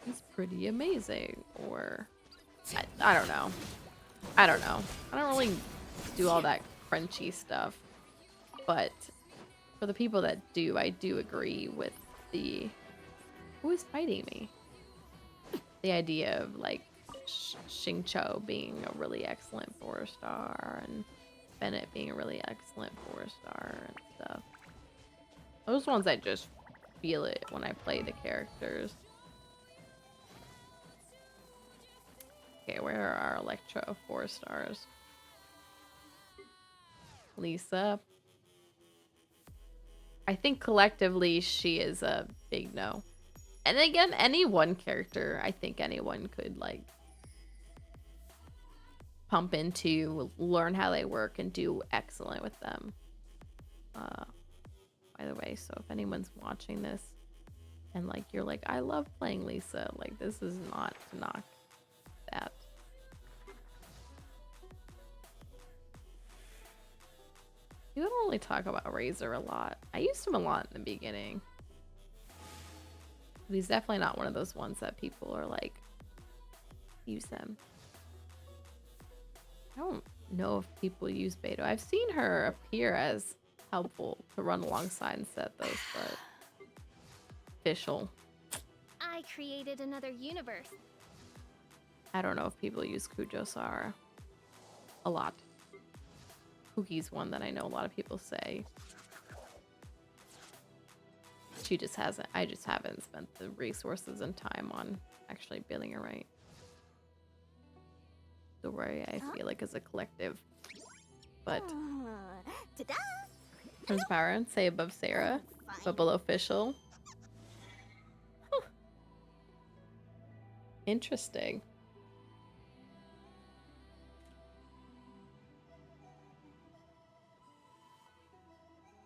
he's pretty amazing, or I don't know. I don't know. I don't really do all that crunchy stuff, but for the people that do, I do agree with the who is fighting me. The idea of like Xingqiu being a really excellent 4-star and Bennett being a really excellent 4-star and stuff. Those ones I just feel it when I play the characters. Okay, where are our Electro 4-stars? Lisa. I think collectively she is a big no. And again, any one character, I think anyone could like pump into, learn how they work, and do excellent with them. By the way, so if anyone's watching this and like you're like, I love playing Lisa, like this is not to knock that. You don't really talk about Razor a lot. I used him a lot in the beginning. But he's definitely not one of those ones that people are like, use him. I don't know if people use Beto. I've seen her appear as helpful to run alongside and set those, but official. I created another universe. I don't know if people use Kujo Sara a lot. Pookie's one that I know a lot of people say. She just hasn't. I just haven't spent the resources and time on actually building her right. The way I feel like as a collective. But Ta-da! transparent, say above Sarah, but below official. Huh. Interesting.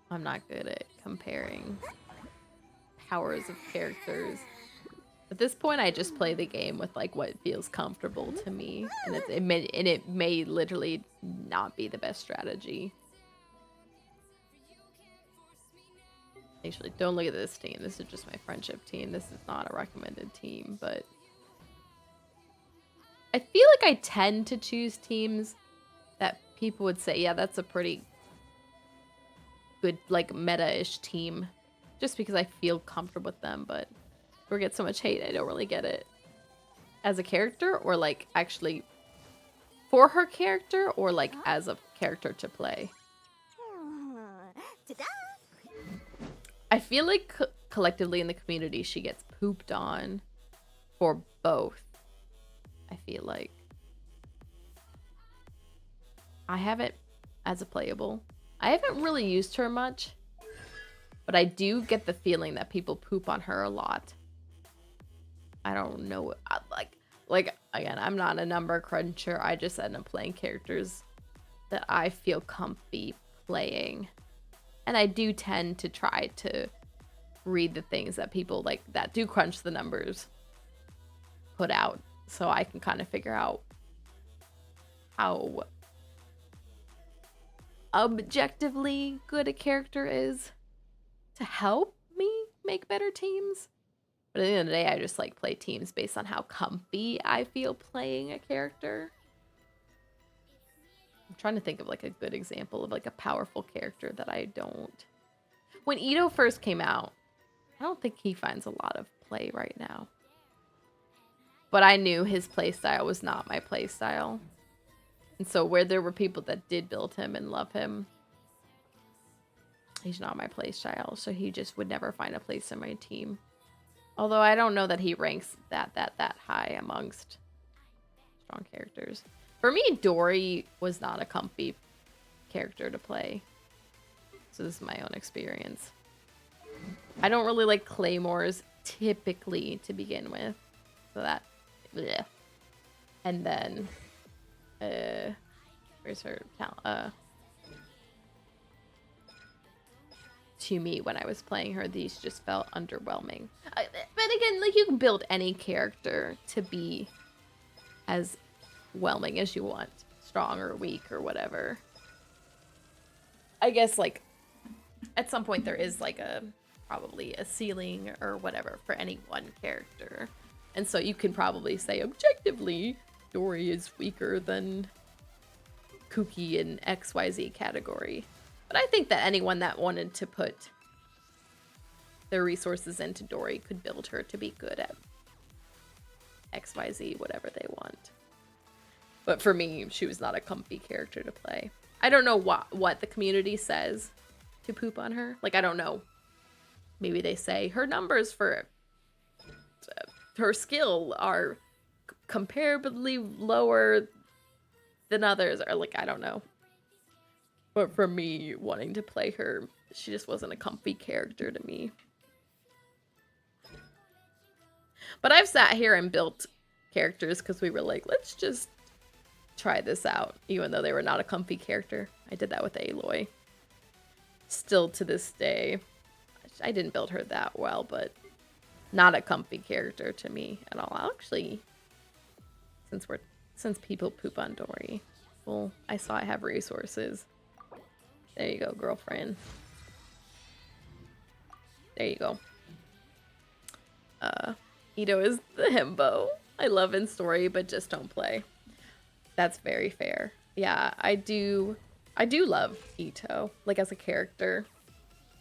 I'm not good at comparing powers of characters. At this point, I just play the game with like what feels comfortable to me, and it may literally not be the best strategy. Actually, don't look at this team. This is just my friendship team. This is not a recommended team, but I feel like I tend to choose teams that people would say, yeah, that's a pretty good like meta-ish team, just because I feel comfortable with them. But or get so much hate, I don't really get it as a character, or like actually for her character, or like as a character to play. Ta-da! I feel like collectively in the community she gets pooped on for both. I feel like I haven't, as a playable, I haven't really used her much, but I do get the feeling that people poop on her a lot. I don't know, like again, I'm not a number cruncher. I just end up playing characters that I feel comfy playing, and I do tend to try to read the things that people like that do crunch the numbers put out, so I can kind of figure out how objectively good a character is to help me make better teams. But at the end of the day, I just like play teams based on how comfy I feel playing a character. I'm trying to think of like a good example of like a powerful character that I don't. When Ito first came out, I don't think he finds a lot of play right now. But I knew his playstyle was not my playstyle. And so where there were people that did build him and love him, he's not my playstyle. So he just would never find a place in my team. Although I don't know that he ranks that high amongst strong characters. For me, Dory was not a comfy character to play. So this is my own experience. I don't really like claymores typically to begin with. So that, bleh. And then, where's her talent? To me, when I was playing her, these just felt underwhelming. But again, like you can build any character to be as whelming as you want, strong or weak or whatever. I guess like at some point there is like probably a ceiling or whatever for any one character, and so you can probably say objectively Dory is weaker than Kooky in XYZ category. But I think that anyone that wanted to put their resources into Dory could build her to be good at XYZ, whatever they want. But for me, she was not a comfy character to play. I don't know what the community says to poop on her. Like, I don't know. Maybe they say her numbers for her skill are comparably lower than others. Or, like, I don't know. But for me, wanting to play her, she just wasn't a comfy character to me. But I've sat here and built characters because we were like, let's just try this out, even though they were not a comfy character. I did that with Aloy. Still to this day, I didn't build her that well, but not a comfy character to me at all. Actually, since people poop on Dory, well, I saw I have resources. There you go, girlfriend. There you go. Ito is the himbo. I love in story, but just don't play. That's very fair. Yeah, I do love Ito, like as a character.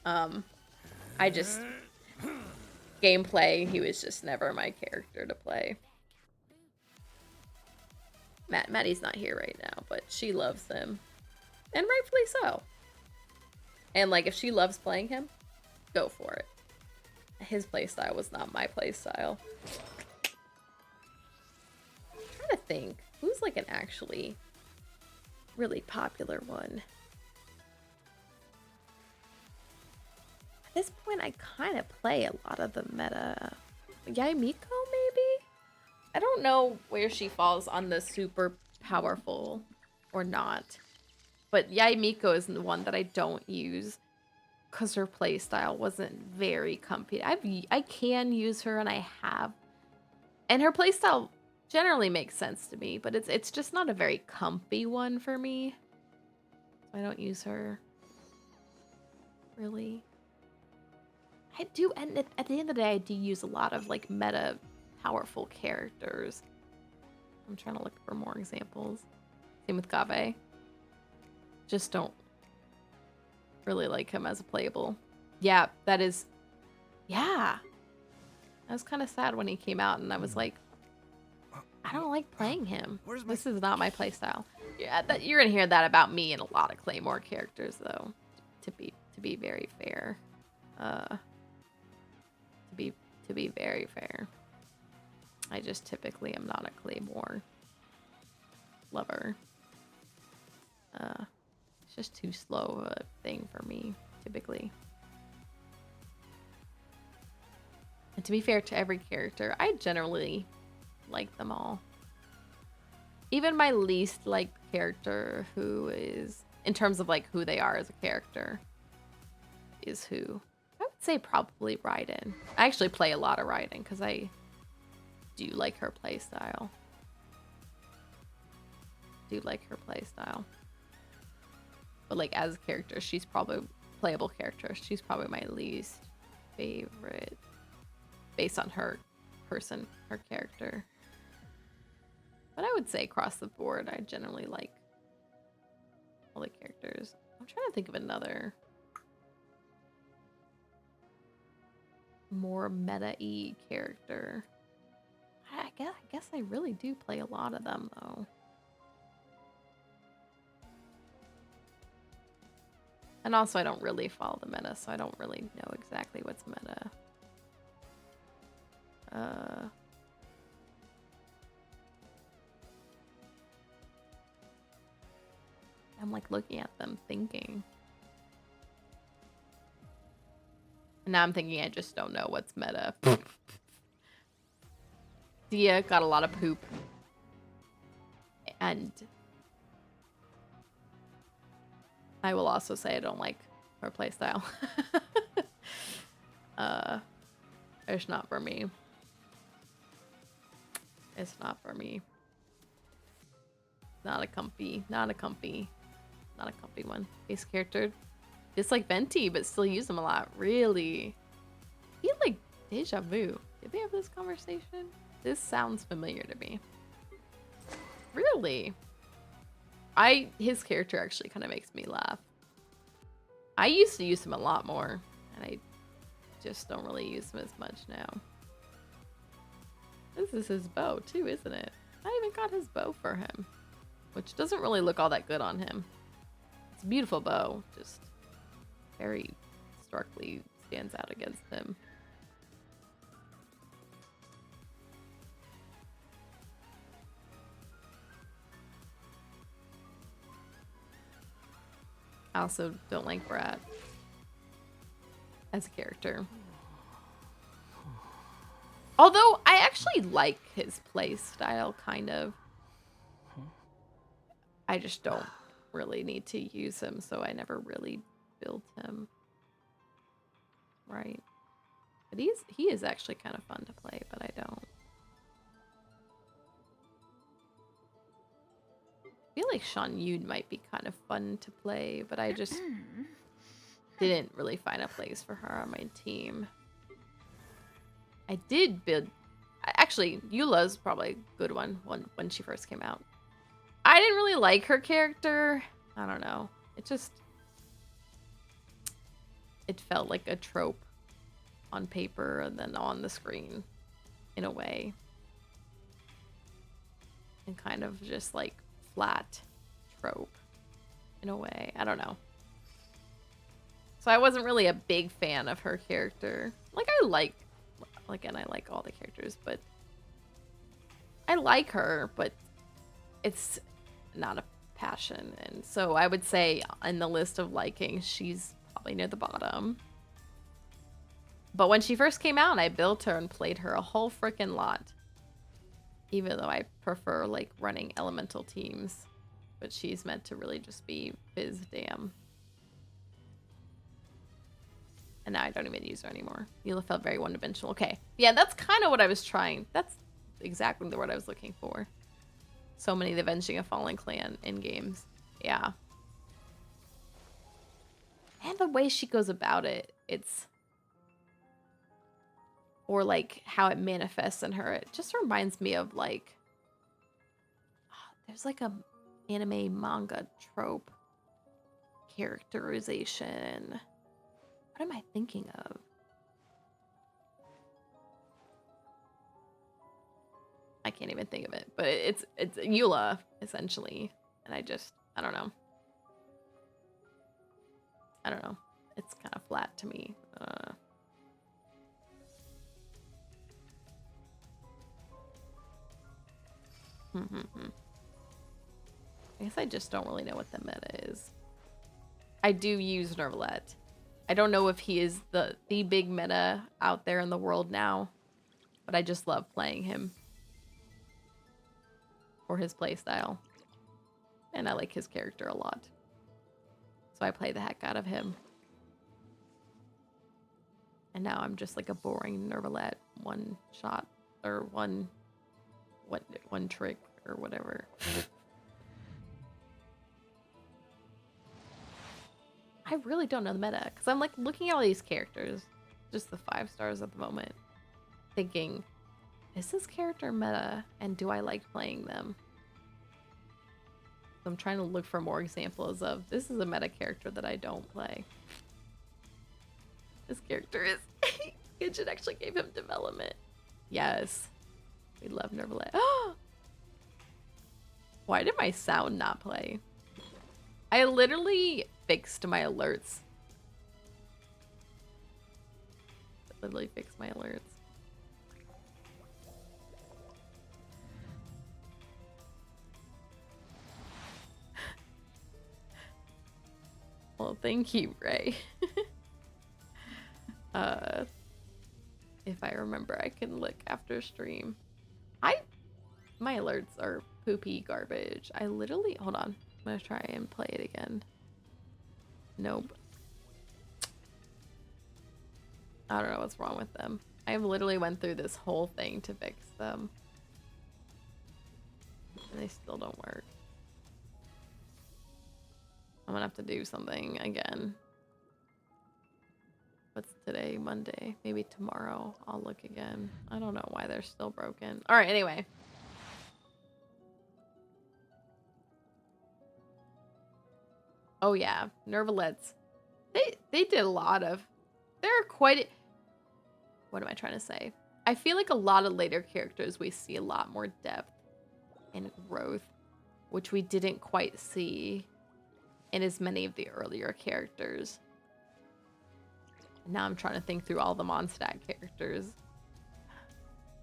I just gameplay, he was just never my character to play. Maddie's not here right now, but she loves him. And rightfully so. And like if she loves playing him, go for it. His playstyle was not my playstyle. I'm trying to think. Who's like an actually really popular one? At this point, I kind of play a lot of the meta. Yaimiko, maybe? I don't know where she falls on the super powerful or not. But Yaimiko is the one that I don't use because her playstyle wasn't very comfy. I can use her and I have. And her playstyle generally makes sense to me, but it's just not a very comfy one for me. So I don't use her. Really. I do, and at the end of the day, I do use a lot of like meta powerful characters. I'm trying to look for more examples. Same with Gave. Just don't really like him as a playable. Yeah, that is. Yeah. I was kind of sad when he came out and I was like, I don't like playing him. This is not my playstyle. Yeah, you're gonna hear that about me and a lot of Claymore characters though. To be very fair. To be very fair. I just typically am not a Claymore lover. It's just too slow a thing for me, typically. And to be fair to every character, I generally like them all. Even my least liked character, who is, in terms of like who they are as a character, is who? I would say probably Raiden. I actually play a lot of Raiden because I do like her playstyle. But like as a character, she's probably playable character. She's probably my least favorite based on her character. But I would say across the board, I generally like all the characters. I'm trying to think of another more meta-y character. I guess I really do play a lot of them though. And also I don't really follow the meta, so I don't really know exactly what's meta. I'm like looking at them thinking. And now I'm thinking I just don't know what's meta. Dia got a lot of poop. And I will also say I don't like her playstyle. It's not for me. It's not for me. Not a comfy one. Base character. Just like Venti, but still use them a lot. Really? I feel like deja vu. Did we have this conversation? This sounds familiar to me. Really? His character actually kind of makes me laugh. I used to use him a lot more, and I just don't really use him as much now. This is his bow too, isn't it? I even got his bow for him, which doesn't really look all that good on him. It's a beautiful bow, just very starkly stands out against him. I also don't like Brat as a character. Although I actually like his play style, kind of. I just don't really need to use him, so I never really built him. Right. But he is actually kind of fun to play, but I don't. I feel like Shan Yun might be kind of fun to play, but I just didn't really find a place for her on my team. I did build... Actually, Eula's probably a good one when she first came out. I didn't really like her character. I don't know. It felt like a trope on paper and then on the screen in a way. And kind of just like flat trope in a way. I don't know. So I wasn't really a big fan of her character. Like I like all the characters, but I like her, but it's not a passion. And so I would say in the list of liking, she's probably near the bottom. But when she first came out, I built her and played her a whole freaking lot. Even though I prefer like running elemental teams. But she's meant to really just be Fizz Dam. And now I don't even use her anymore. Eula felt very one-dimensional. Okay. Yeah, that's kind of what I was trying. That's exactly the word I was looking for. So many the Avenging a Fallen Clan in games. Yeah. And the way she goes about it, it's... Or like how it manifests in her. It just reminds me of like... There's like a anime manga trope characterization. What am I thinking of? I can't even think of it, but it's Eula essentially, and I don't know. I don't know. It's kind of flat to me. I guess I just don't really know what the meta is. I do use Nervalette. I don't know if he is the big meta out there in the world now, but I just love playing him. Or his playstyle. And I like his character a lot. So I play the heck out of him. And now I'm just like a boring Nervalette one shot or one trick or whatever. I really don't know the meta because I'm like looking at all these characters, just the 5 stars at the moment, thinking, is this character meta and do I like playing them? So I'm trying to look for more examples of this is a meta character that I don't play. This character is Genshin actually gave him development. Yes. We love Nervalette. Why did my sound not play? I literally fixed my alerts. Literally fixed my alerts. Well, thank you, Ray. If I remember, I can look after stream. My alerts are poopy garbage. I literally, hold on. I'm gonna try and play it again. Nope. I don't know what's wrong with them. I literally went through this whole thing to fix them. And they still don't work. I'm gonna have to do something again. What's today? Monday. Maybe tomorrow I'll look again. I don't know why they're still broken. Alright, anyway. Oh yeah, Nervalettes. They did a lot of... They're quite... What am I trying to say? I feel like a lot of later characters we see a lot more depth and growth, which we didn't quite see in as many of the earlier characters. And now I'm trying to think through all the Mondstadt characters.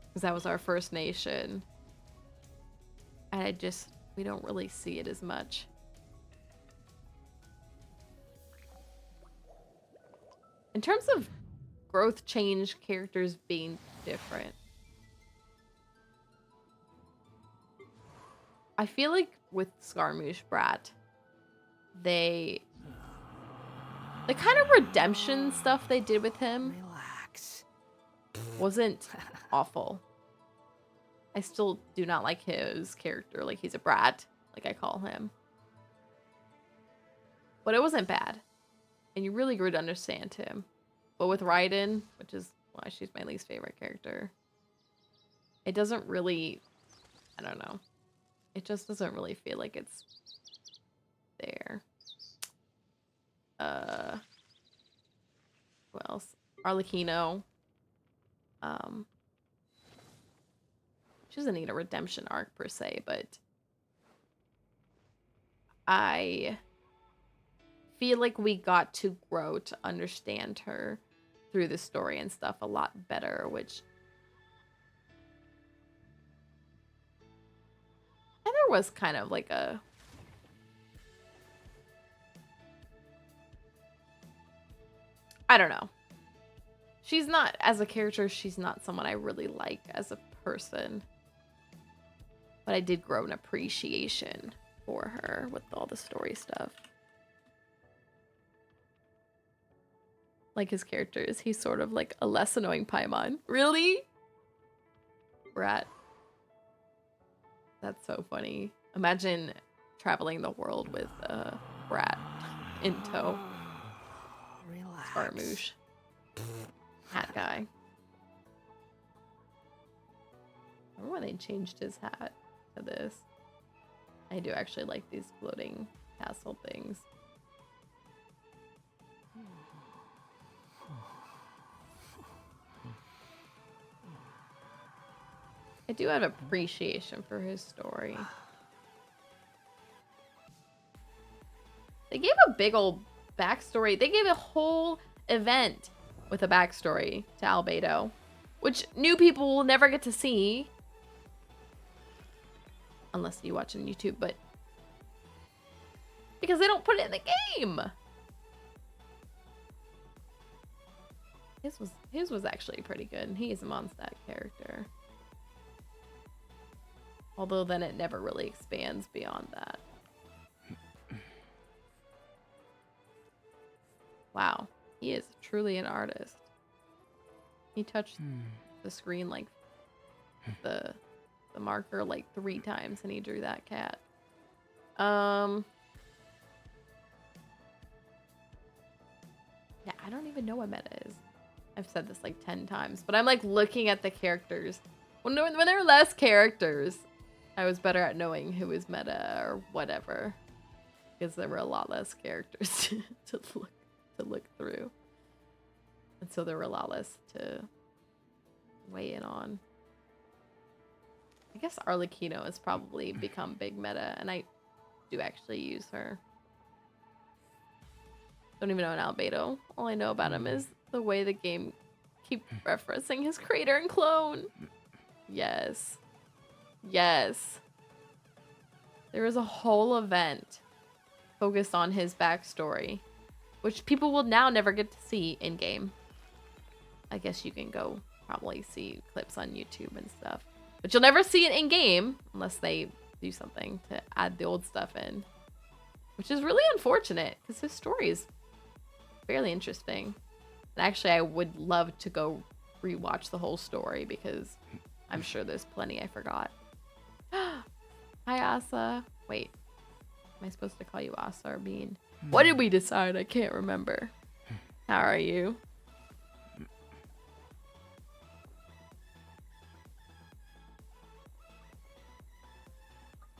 Because that was our first nation. And we don't really see it as much. In terms of growth, change, characters being different, I feel like with Scaramouche Brat, the kind of redemption stuff they did with him Relax. wasn't awful. I still do not like his character. Like, he's a brat, like I call him. But it wasn't bad. And you really grew to understand him. But with Raiden, which is why she's my least favorite character, it doesn't really, I don't know. It just doesn't really feel like it's there. Who else? Arlecchino. She doesn't need a redemption arc per se, but I feel like we got to grow to understand her through the story and stuff a lot better, which Heather was kind of like a I don't know. She's not, as a character, she's not someone I really like as a person. But I did grow an appreciation for her with all the story stuff. Like his characters, he's sort of like a less annoying Paimon. Really? Brat. That's so funny. Imagine traveling the world with Brat in tow. Relax. Scaramouche. Hat guy. Remember when they changed his hat to this? I do actually like these floating castle things. I do have appreciation for his story. They gave a big old backstory. They gave a whole event with a backstory to Albedo, which new people will never get to see. Unless you watch on YouTube, but because they don't put it in the game. His was actually pretty good, and he is a Mondstadt character. Although then it never really expands beyond that. Wow, he is truly an artist. He touched the screen like the marker like 3 times and he drew that cat. Yeah, I don't even know what meta is. I've said this like 10 times, but I'm like looking at the characters. When there were less characters, I was better at knowing who was meta or whatever, because there were a lot less characters to look through, and so there were a lot less to weigh in on. I guess Arlecchino has probably become big meta, and I do actually use her. Don't even know an Albedo. All I know about him is the way the game keeps referencing his crater and clone. Yes. Yes. There was a whole event focused on his backstory, which people will now never get to see in game. I guess you can go probably see clips on YouTube and stuff, but you'll never see it in game unless they do something to add the old stuff in, which is really unfortunate because his story is fairly interesting. And actually, I would love to go rewatch the whole story because I'm sure there's plenty I forgot. Hi, Asa. Wait, am I supposed to call you Asa or Bean? What did we decide? I can't remember. How are you?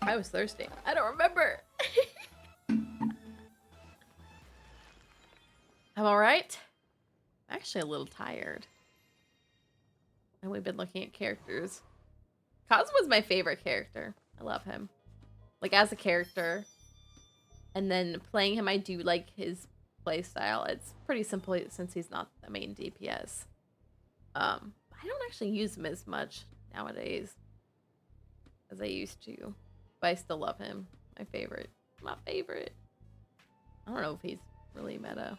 I was thirsty. I don't remember. I'm all right. I'm actually a little tired. And we've been looking at characters. Kazuma's my favorite character. I love him. Like, as a character. And then playing him, I do like his playstyle. It's pretty simple since he's not the main DPS. I don't actually use him as much nowadays as I used to. But I still love him. My favorite. My favorite. I don't know if he's really meta.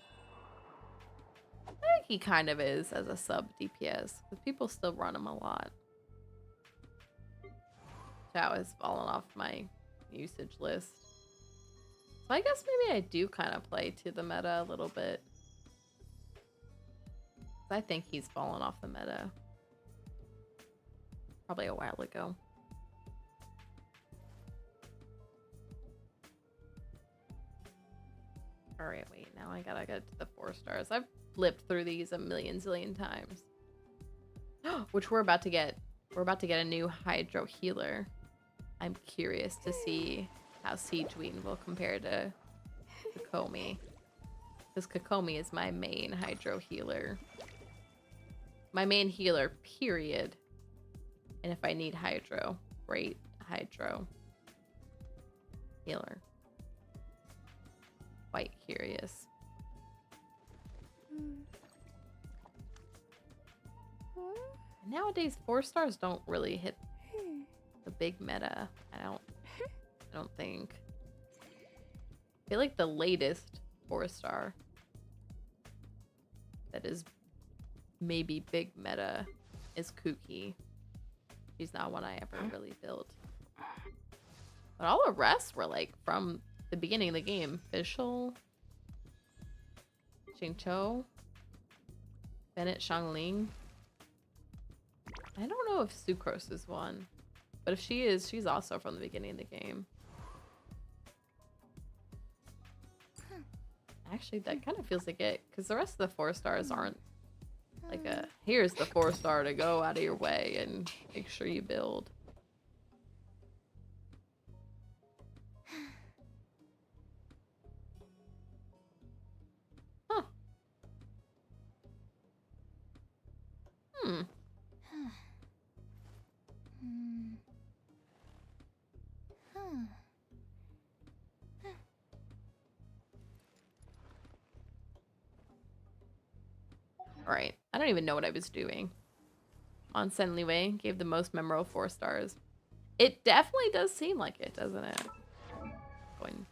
I think he kind of is as a sub DPS, because people still run him a lot. Chow has fallen off my usage list. So I guess maybe I do kind of play to the meta a little bit. I think he's fallen off the meta. Probably a while ago. Alright, wait, now I gotta get to the 4 stars. I've flipped through these a million zillion times. Which we're about to get. We're about to get a new Hydro Healer. I'm curious to see how Siegeweed will compare to Kokomi. Because Kokomi is my main Hydro Healer. My main healer, period. And if I need Hydro, great Hydro Healer. Quite curious. Nowadays, 4 stars don't really hit the big meta. I don't think. I feel like the latest 4-star that is maybe big meta is Kuki. She's not one I ever really built. But all the rest were like from the beginning of the game. Fischl, Xingqiu, Bennett Xiangling. I don't know if Sucrose is one. But if she is, she's also from the beginning of the game. Actually, that kind of feels like it. Because the rest of the 4 stars aren't like a, here's the 4-star to go out of your way and make sure you build. Huh. Hmm. Alright, I don't even know what I was doing. On Senliwei gave the most memorable 4 stars. It definitely does seem like it, doesn't it? Going.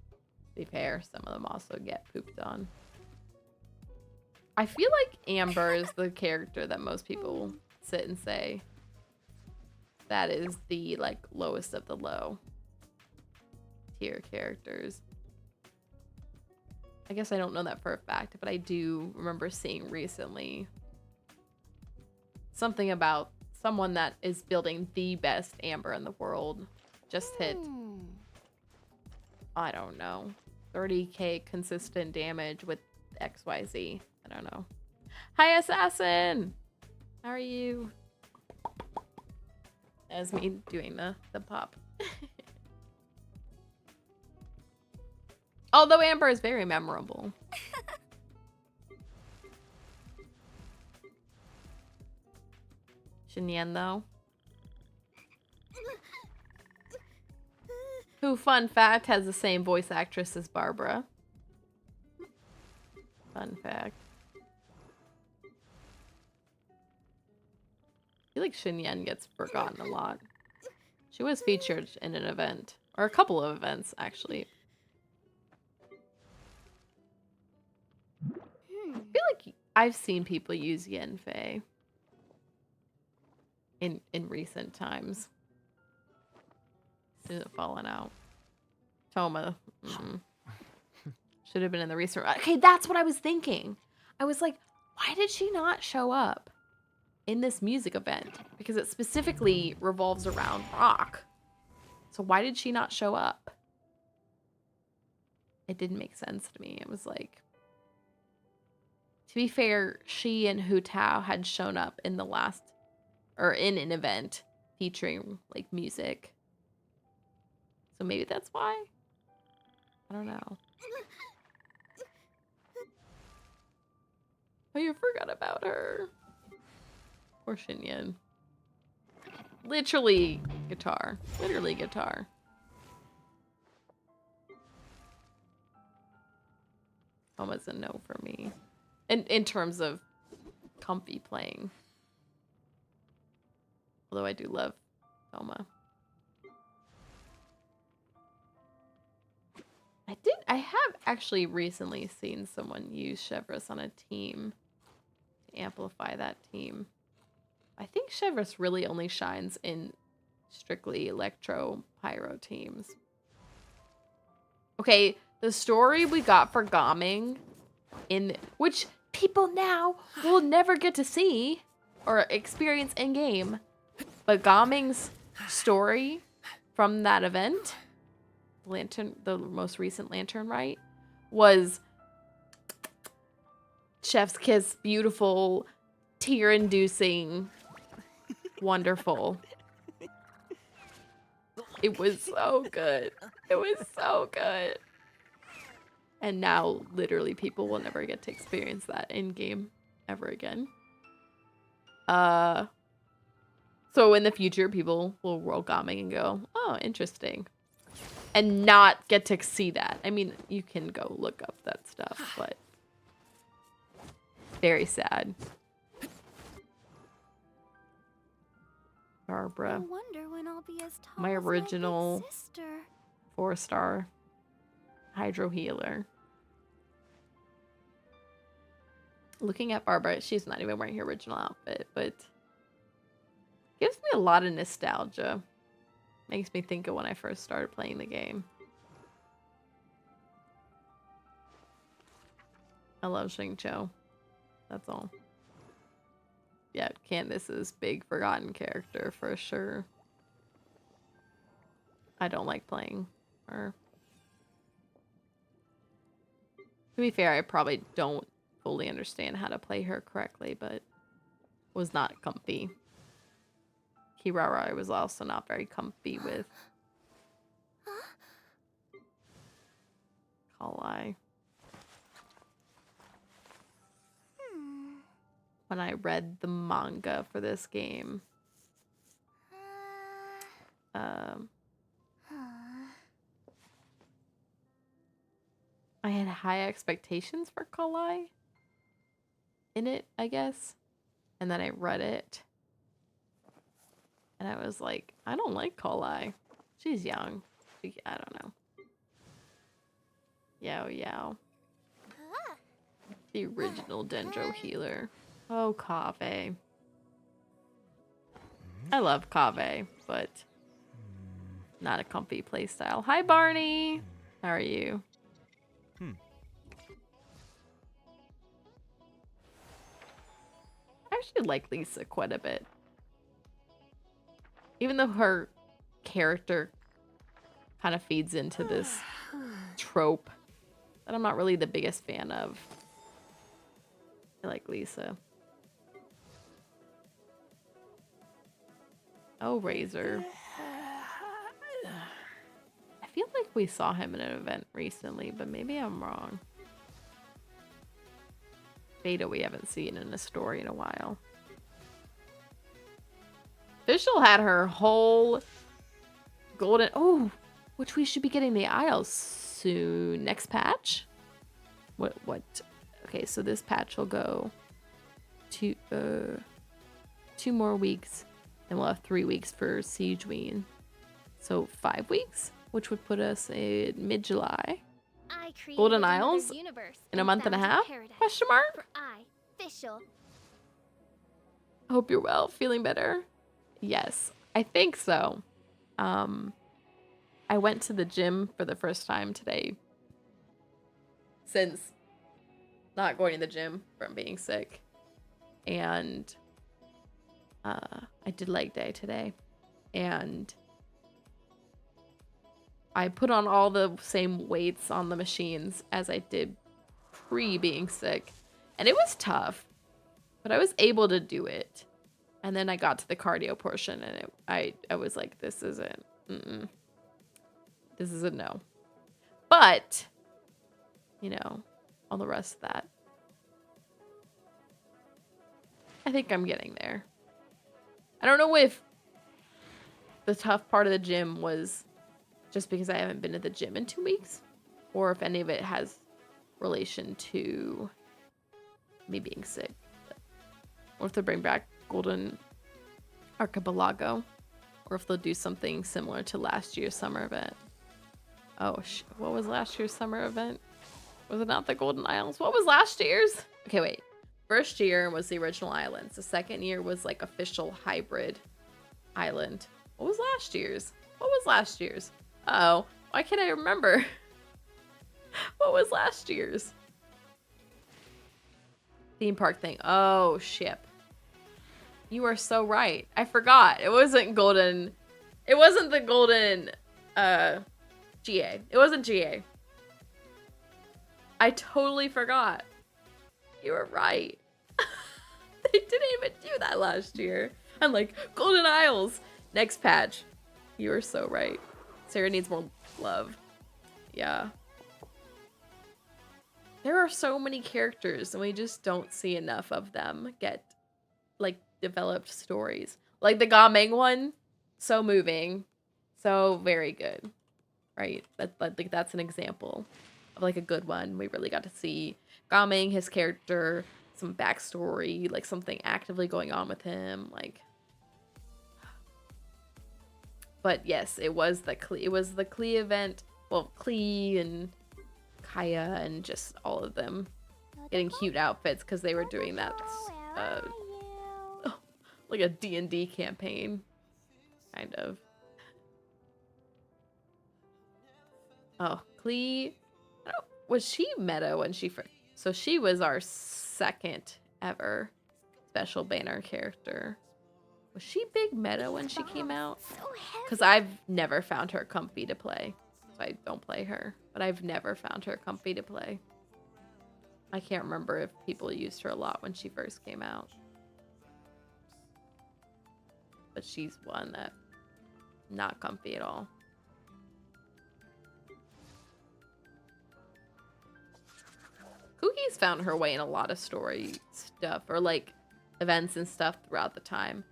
To be fair, some of them also get pooped on. I feel like Amber is the character that most people sit and say that is the like lowest of the low tier characters. I guess I don't know that for a fact, but I do remember seeing recently something about someone that is building the best Amber in the world just hit, I don't know, 30k consistent damage with XYZ. I don't know. Hi, Assassin! How are you? That was me doing the pop. Although Amber is very memorable. Xinyan, though. Who, fun fact, has the same voice actress as Barbara. Fun fact. I feel like Xinyan gets forgotten a lot. She was featured in an event. Or a couple of events, actually. I feel like I've seen people use Yanfei in recent times. Isn't falling out. Toma. Should have been in the recent. Okay, that's what I was thinking. I was like, why did she not show up in this music event? Because it specifically revolves around rock. So why did she not show up? It didn't make sense to me. It was like, to be fair, she and Hu Tao had shown up in the last, or in an event featuring like music. So maybe that's why? I don't know. Oh, you forgot about her. Poor Xinyan. Literally guitar. Literally guitar. Almost a no for me. In terms of comfy playing. Although I do love Toma. I have actually recently seen someone use Chevrolet on a team to amplify that team. I think Chevrolet really only shines in strictly electro pyro teams. Okay, the story we got for Gaming, in which people now will never get to see or experience in game, but Gaming's story from that event, the most recent Lantern Rite, was Chef's Kiss, beautiful, tear-inducing, wonderful. It was so good. It was so good. And now, literally, people will never get to experience that in-game ever again. So in the future, people will roll Gaming and go, oh, interesting. And not get to see that. I mean, you can go look up that stuff, but very sad. Barbara. I wonder when I'll be as tall My as original my big sister. 4-star hydro healer. Looking at Barbara, she's not even wearing her original outfit, but gives me a lot of nostalgia. Makes me think of when I first started playing the game. I love Xingqiu. That's all. Yeah, Candace's big forgotten character for sure. I don't like playing her. To be fair, I probably don't fully understand how to play her correctly, but was not comfy. Kirara I was also not very comfy with. Kalai. When I read the manga for this game. I had high expectations for Kalai in it, I guess. And then I read it. And I was like, I don't like Kalai. She's young. I don't know. Yao Yao. The original Dendro healer. Oh, Kaveh. I love Kaveh, but not a comfy playstyle. Hi, Barney. How are you? I actually like Lisa quite a bit. Even though her character kind of feeds into this trope that I'm not really the biggest fan of. I like Lisa. Oh, Razor. I feel like we saw him in an event recently, but maybe I'm wrong. Beta we haven't seen in a story in a while. Official had her whole golden... Oh, which we should be getting the Isles soon. Next patch? What? Okay, so this patch will go 2 more weeks. And we'll have 3 weeks for Siege Ween. So 5 weeks, which would put us in mid-July. Golden Isles in a month and a half? Question mark? Official. Hope you're well. Feeling better? Yes, I think so. I went to the gym for the first time today since not going to the gym from being sick. And I did leg day today. And I put on all the same weights on the machines as I did pre being sick. And it was tough, but I was able to do it. And then I got to the cardio portion and I was like, this isn't, this is a no. But, you know, all the rest of that, I think I'm getting there. I don't know if the tough part of the gym was just because I haven't been to the gym in 2 weeks, or if any of it has relation to me being sick. Or if they bring back Golden Archipelago, or if they'll do something similar to last year's summer event. Oh, what was last year's summer event? Was it not the Golden Isles? What was last year's? Okay, wait. First year was the original islands. The second year was like official hybrid island. What was last year's? What was last year's? Uh-oh. Why can't I remember? What was last year's? Theme park thing. Oh, ship. You are so right. I forgot. It wasn't golden. It wasn't the golden GA. It wasn't GA. I totally forgot. You were right. They didn't even do that last year. I'm like, Golden Isles. Next patch. You were so right. Sarah needs more love. Yeah. There are so many characters and we just don't see enough of them get like developed stories. Like the Gaming one, so moving. So very good. Right? That's an example of like a good one. We really got to see Gaming, his character, some backstory, like something actively going on with him, like. But yes, it was the Klee event. Well, Klee and Kaya and just all of them getting cute outfits because they were doing that like a D&D campaign, kind of. Oh, Klee. Was she meta when she first? So she was our second ever special banner character. Was she big meta when she came out? Because I've never found her comfy to play. So I don't play her. But I've never found her comfy to play. I can't remember if people used her a lot when she first came out. But she's one that not comfy at all. Cookie's found her way in a lot of story stuff or like events and stuff throughout the time.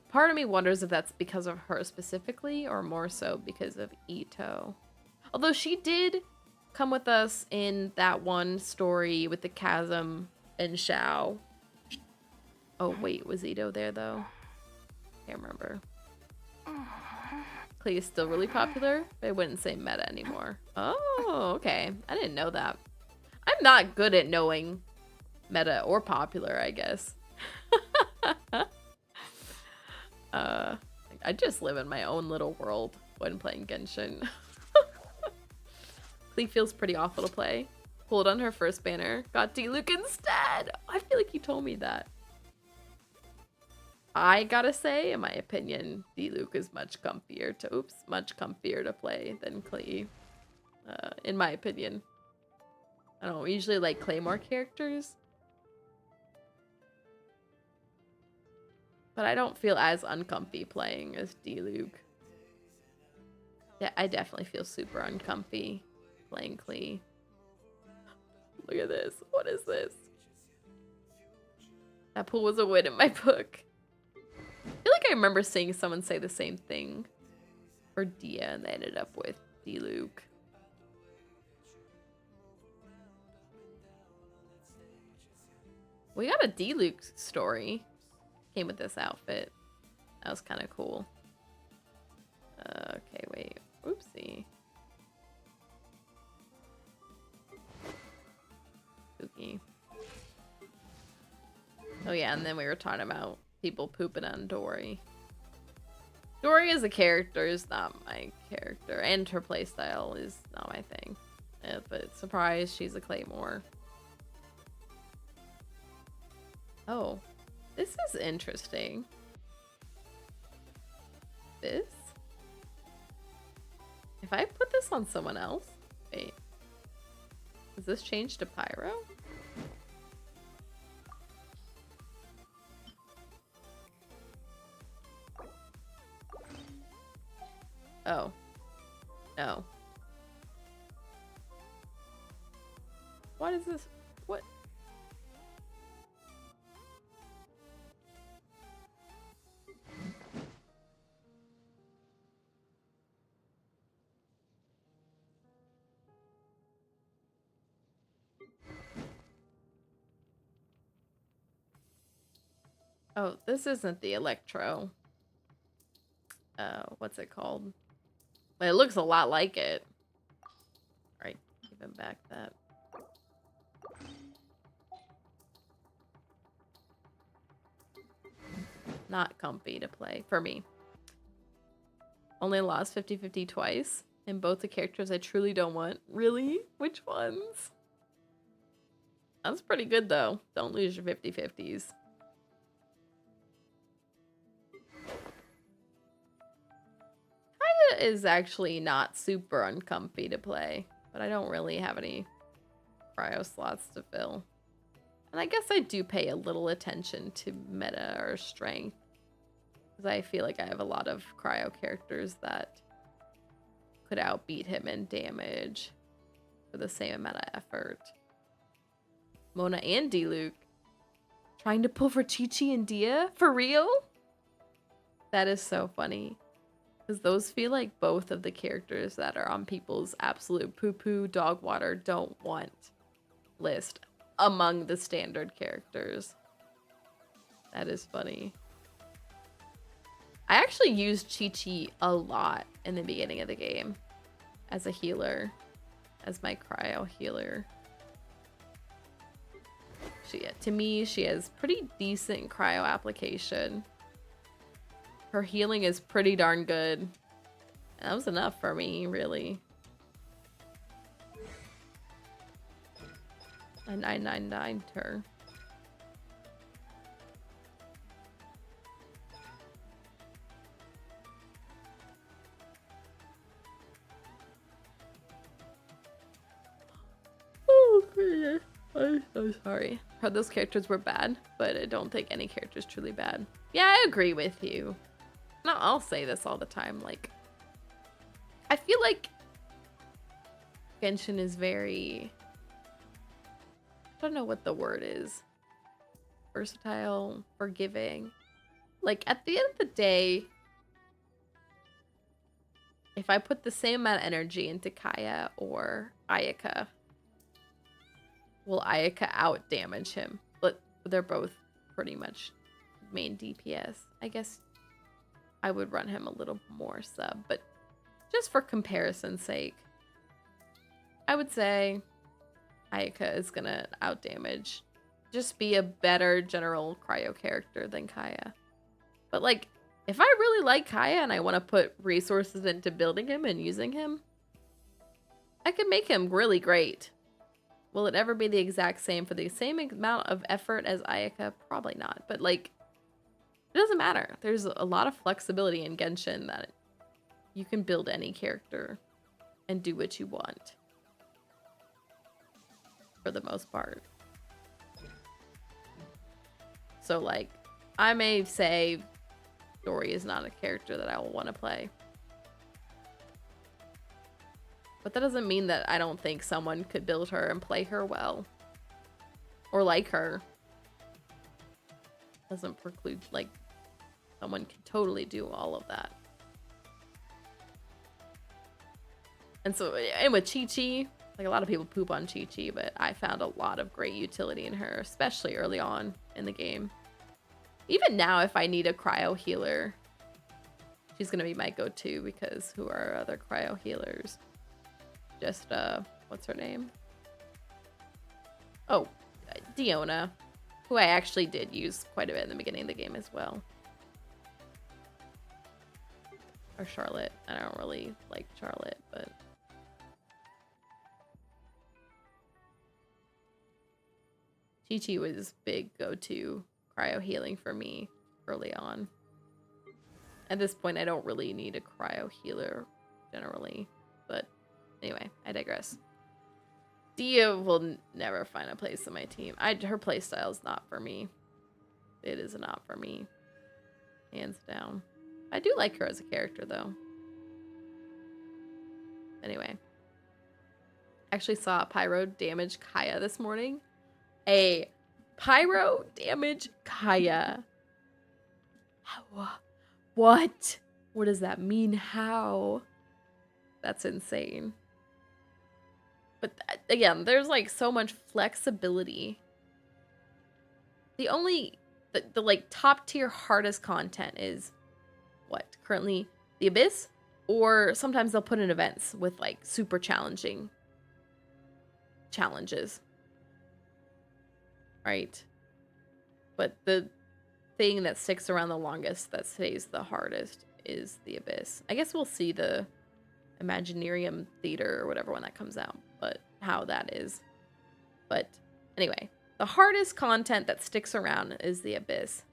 Part of me wonders if that's because of her specifically or more so because of Ito. Although she did come with us in that one story with the chasm and Xiao. Oh wait, was Ito there though? Can't remember. Klee is still really popular, but I wouldn't say meta anymore. Oh, okay. I didn't know that. I'm not good at knowing meta or popular, I guess. I just live in my own little world when playing Genshin. Klee feels pretty awful to play. Pulled on her first banner. Got D-Luke instead. I feel like you told me that. I gotta say, in my opinion, D-Luke is much comfier to play than Klee. In my opinion. I don't usually like Claymore characters. But I don't feel as uncomfy playing as D-Luke. Yeah, I definitely feel super uncomfy playing Klee. Look at this. What is this? That pool was a win in my book. I feel like I remember seeing someone say the same thing for Dia and they ended up with D-Luke. We got a D-Luke story. Came with this outfit. That was kind of cool. Okay, wait. Oopsie. Spooky. Oh yeah, and then we were talking about people pooping on Dory. Dory as a character is not my character, and her playstyle is not my thing. But surprise, she's a Claymore. Oh, this is interesting. This? If I put this on someone else? Wait. Does this change to Pyro? Oh. No. What is this? What? Oh, this isn't the Electro. What's it called? But it looks a lot like it. Right, give him back that. Not comfy to play for me. Only lost 50-50 twice. In both the characters I truly don't want. Really? Which ones? That's pretty good though. Don't lose your 50-50s. Kaya is actually not super uncomfy to play, but I don't really have any cryo slots to fill. And I guess I do pay a little attention to meta or strength, because I feel like I have a lot of cryo characters that could outbeat him in damage for the same amount of effort. Mona and Diluc trying to pull for Chi-Chi and Dia? For real? That is so funny. Because those feel like both of the characters that are on people's absolute poo-poo dog water don't want list among the standard characters. That is funny. I actually used Chi-Chi a lot in the beginning of the game as a healer, as my cryo healer. To me, she has pretty decent cryo application. Her healing is pretty darn good. And that was enough for me, really. I 999'd her. Oh, goodness. I'm so sorry. Heard those characters were bad, but I don't think any character is truly bad. Yeah, I agree with you. No, I'll say this all the time. Like, I feel like Genshin is very... I don't know what the word is. Versatile, forgiving. Like, at the end of the day, if I put the same amount of energy into Kaya or Ayaka, will Ayaka out damage him? But they're both pretty much main DPS. I guess I would run him a little more sub, but just for comparison's sake, I would say Ayaka is gonna out damage. Just be a better general cryo character than Kaya. But like, if I really like Kaya and I want to put resources into building him and using him, I can make him really great. Will it ever be the exact same for the same amount of effort as Ayaka? Probably not. But like, it doesn't matter. There's a lot of flexibility in Genshin that you can build any character and do what you want. For the most part. So like, I may say Dory is not a character that I will want to play. But that doesn't mean that I don't think someone could build her and play her well. Or like her. Doesn't preclude, like, someone can totally do all of that. And so, and with Chi-Chi, like a lot of people poop on Chi-Chi, but I found a lot of great utility in her, especially early on in the game. Even now, if I need a cryo healer, she's gonna be my go-to, because who are other cryo healers? Just, what's her name? Oh, Diona, who I actually did use quite a bit in the beginning of the game as well. Or Charlotte. I don't really like Charlotte, but... Chi-Chi was big go-to cryo healing for me early on. At this point, I don't really need a cryo healer generally, but anyway, I digress. Dia will never find a place in my team. Her playstyle is not for me. It is not for me. Hands down. I do like her as a character, though. Anyway. Actually saw Pyro damage Kaya this morning. A Pyro damage Kaya. How? What? What does that mean? How? That's insane. But again, there's like so much flexibility. The only, the like top tier hardest content is what? Currently the Abyss, Or sometimes they'll put in events with like super challenging challenges. Right? But the thing that sticks around the longest, that stays the hardest, is the Abyss. I guess we'll see the Imaginarium Theater or whatever when that comes out, but how that is. But anyway, the hardest content that sticks around is the Abyss.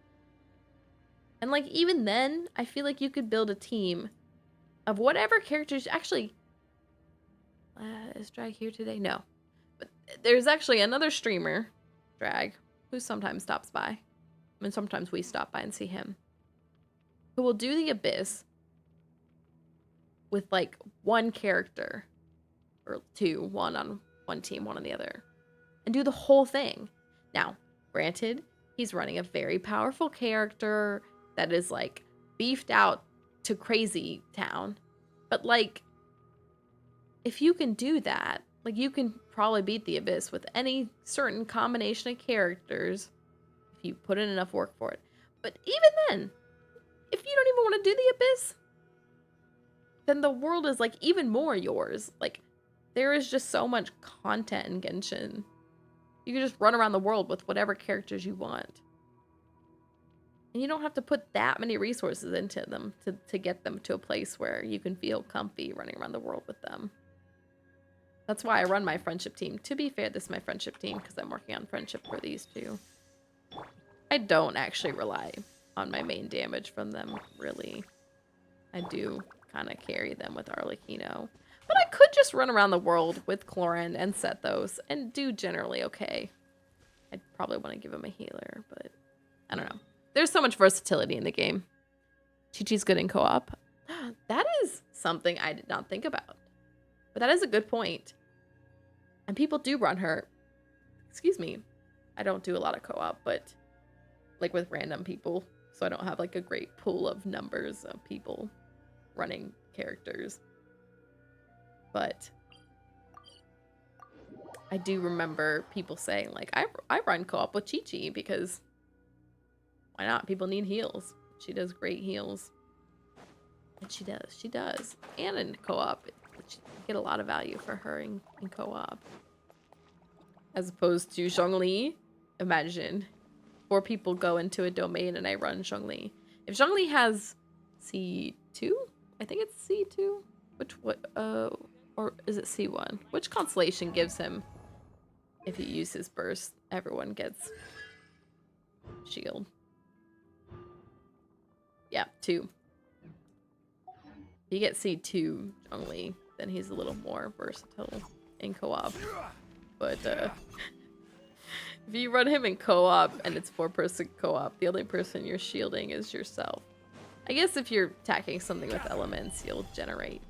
And like even then, I feel like you could build a team of whatever characters. Actually, is Drag here today? No. But there's actually another streamer, Drag, who sometimes stops by. I mean, sometimes we stop by and see him. Who will do the Abyss with like one character or two, one on one team, one on the other, and do the whole thing. Now, granted, he's running a very powerful character that is like beefed out to crazy town, but like if you can do that, like you can probably beat the Abyss with any certain combination of characters if you put in enough work for it. But even then, if you don't even want to do the Abyss, then the world is like even more yours. Like there is just so much content in Genshin. You can just run around the world with whatever characters you want. And you don't have to put that many resources into them to get them to a place where you can feel comfy running around the world with them. That's why I run my friendship team. To be fair, this is my friendship team because I'm working on friendship for these two. I don't actually rely on my main damage from them, really. I do kind of carry them with Arlecchino. But I could just run around the world with Clorin and Sethos and do generally okay. I'd probably want to give him a healer, but I don't know. There's so much versatility in the game. Chi-Chi's good in co-op. That is something I did not think about. But that is a good point. And people do run her. Excuse me. I don't do a lot of co-op, but like with random people. So I don't have like a great pool of numbers of people running characters. But I do remember people saying like, I run co-op with Chi-Chi because why not? People need heals. She does great heals. And she does. And in co-op, you get a lot of value for her in co-op. As opposed to Zhongli. Imagine 4 people go into a domain and I run Zhongli. If Zhongli has C2? I think it's C2. Or is it C1? Which constellation gives him, if he uses burst, everyone gets shield? Yeah, 2. If you get C2 Zhongli, then he's a little more versatile in co-op. But if you run him in co-op and it's 4-person co-op, the only person you're shielding is yourself. I guess if you're attacking something with elements, you'll generate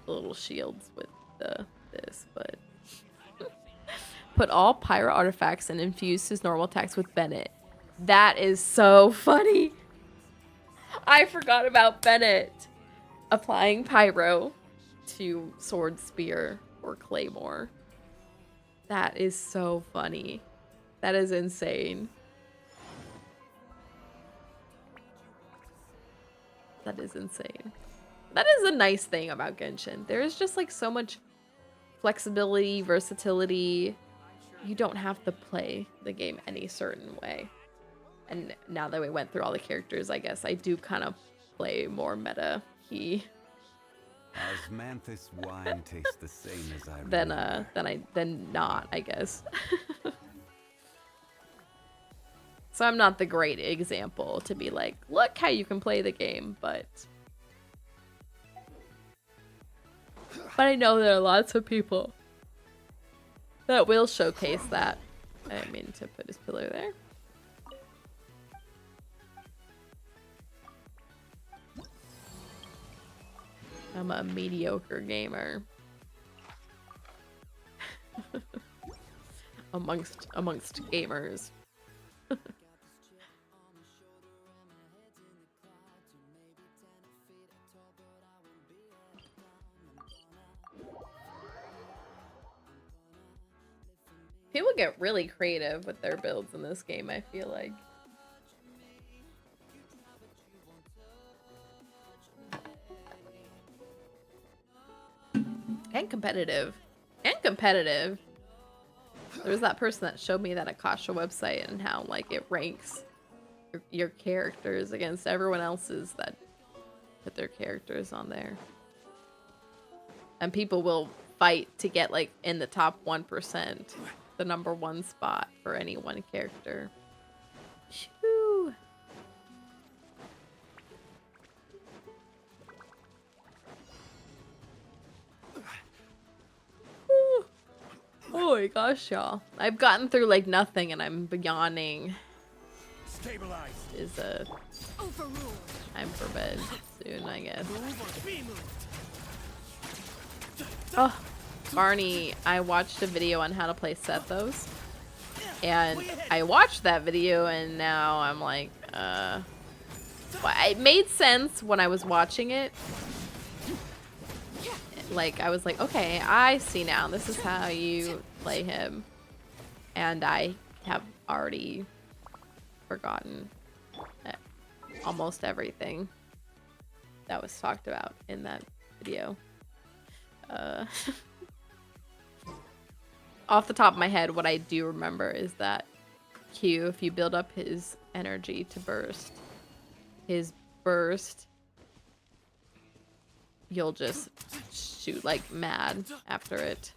little shields with this, but put all pyro artifacts and infuse his normal attacks with Bennett. That is so funny. I forgot about Bennett applying pyro to sword, spear, or claymore. That is so funny. That is insane. That is insane. That is a nice thing about Genshin. There is just like so much flexibility, versatility. You don't have to play the game any certain way. And now that we went through all the characters, I guess I do kind of play more meta he Osmanthus wine tastes the same as I remember. than not, I guess. So I'm not the great example to be like, look how you can play the game, but I know there are lots of people that will showcase that. I didn't mean to put his pillar there. I'm a mediocre gamer. amongst gamers. People get really creative with their builds in this game, I feel like. And competitive. And competitive. There was that person that showed me that Akasha website and how like it ranks your characters against everyone else's that put their characters on there. And people will fight to get like in the top 1%, the #1 spot for any one character. Shoo. Oh my gosh, y'all. I've gotten through like nothing and I'm yawning. Stabilize. Is a Overruled. time for bed soon, I guess. Move or be moved. Oh, Barney, I watched a video on how to play Sethos. And I watched that video and now I'm like, well, it made sense when I was watching it. Like, I was like, okay, I see now. This is how you play him. And I have already forgotten almost everything that was talked about in that video. Off the top of my head, what I do remember is that Q, if you build up his energy to burst, his burst, you'll just shoot like mad after it.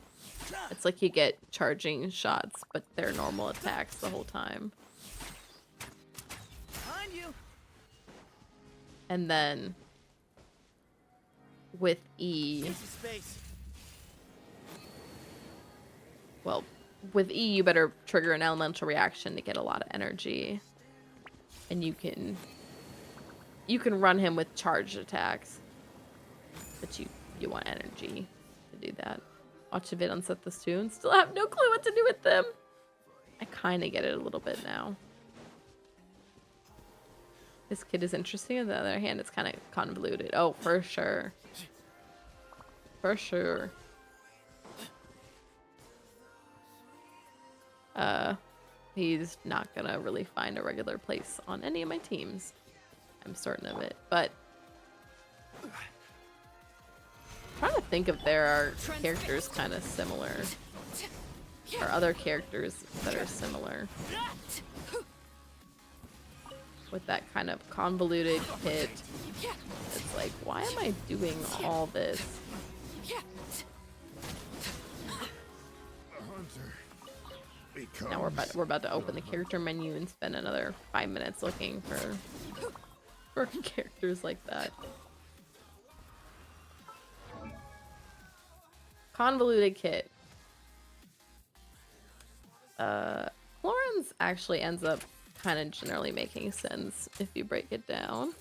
It's like you get charging shots, but they're normal attacks the whole time. Behind you. And then with E, Easy space. well, with E, you better trigger an elemental reaction to get a lot of energy. And you can run him with charged attacks. But you want energy to do that. Watch a vid on Sethos too and still have no clue what to do with them. I kind of get it a little bit now. This kid is interesting. On the other hand, it's kind of convoluted. Oh, for sure. For sure. He's not gonna really find a regular place on any of my teams. I'm certain of it, but I'm trying to think if there are characters kind of similar or other characters that are similar with that kind of convoluted kit. It's like, why am I doing all this? Now we're about to open the character menu and spend another 5 minutes looking for characters like that. Convoluted kit. Florence actually ends up kind of generally making sense if you break it down.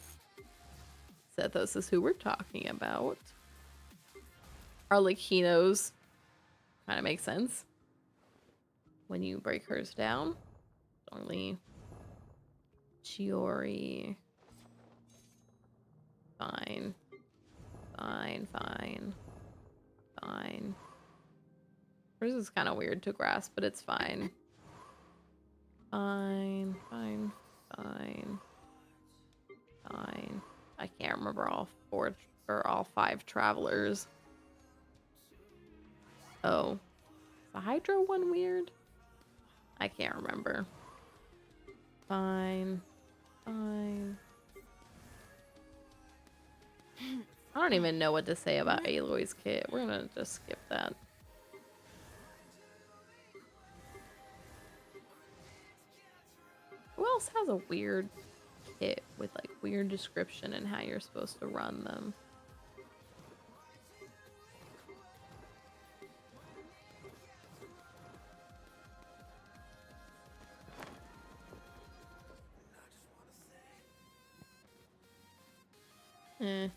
Sethos is who we're talking about. Arlecchino's kind of makes sense when you break hers down. Only Chiori. Fine. Fine, fine. Fine. Hers is kind of weird to grasp, but it's fine. Fine, fine, fine. Fine. I can't remember all 4 or all 5 travelers. Oh. Is the Hydro one weird? I can't remember. Fine. Fine. I don't even know what to say about Aloy's kit. We're gonna just skip that. Who else has a weird kit with like weird description and how you're supposed to run them? Eh.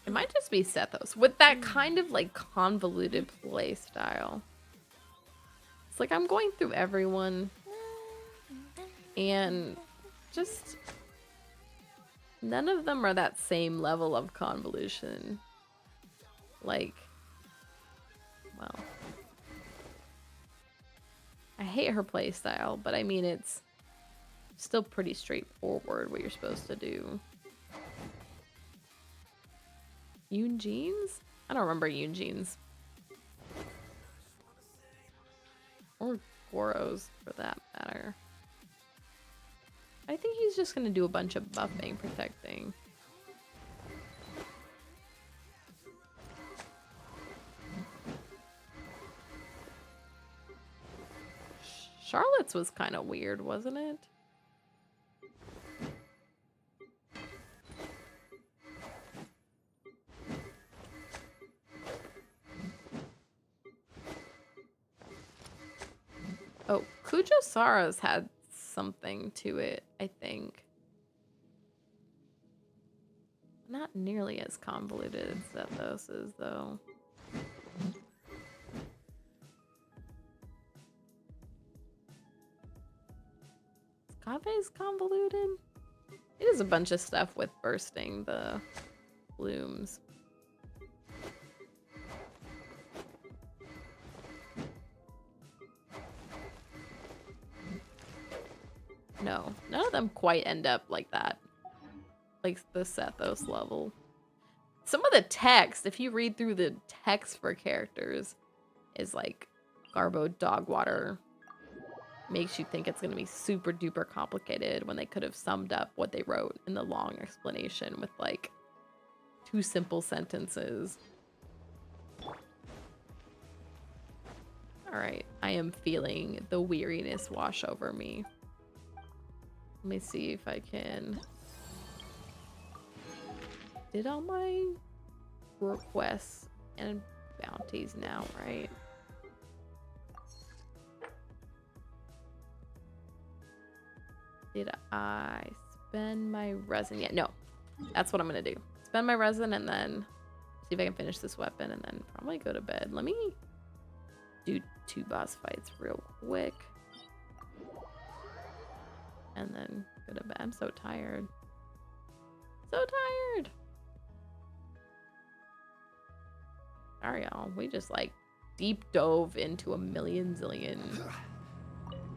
It might just be Sethos with that kind of like convoluted play style. It's like I'm going through everyone and just none of them are that same level of convolution. Like, well, I hate her play style, but I mean it's still pretty straightforward what you're supposed to do. Yoon jeans? I don't remember Yoon jeans. Or Goros, for that matter. I think he's just gonna do a bunch of buffing, protecting. Charlotte's was kind of weird, wasn't it? Oh, Kujosara's had something to it, I think. Not nearly as convoluted as Zethos's, though. Kave's convoluted? It is a bunch of stuff with bursting the blooms. No, none of them quite end up like that. Like the Sethos level. Some of the text, if you read through the text for characters, is like Garbo Dogwater. Makes you think it's going to be super duper complicated when they could have summed up what they wrote in the long explanation with like 2 simple sentences. Alright, I am feeling the weariness wash over me. Let me see if I can... Did all my requests and bounties now, right? Did I spend my resin yet? No. That's what I'm gonna do. Spend my resin and then see if I can finish this weapon and then probably go to bed. Let me do 2 boss fights real quick. And then go to bed. I'm so tired. So tired. Sorry, y'all. We just like deep dove into a million zillion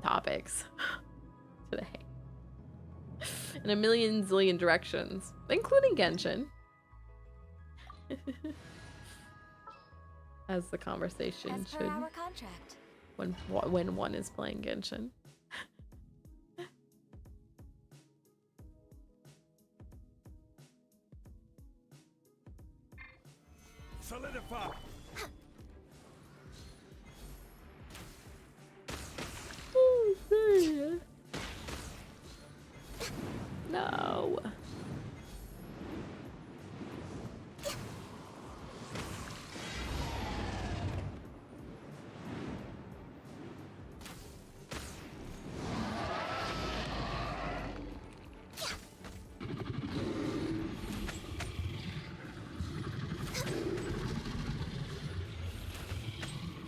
topics today. In a million zillion directions, including Genshin. As the conversation As per should our contract. when one is playing Genshin. Solidify. Oh, man. No.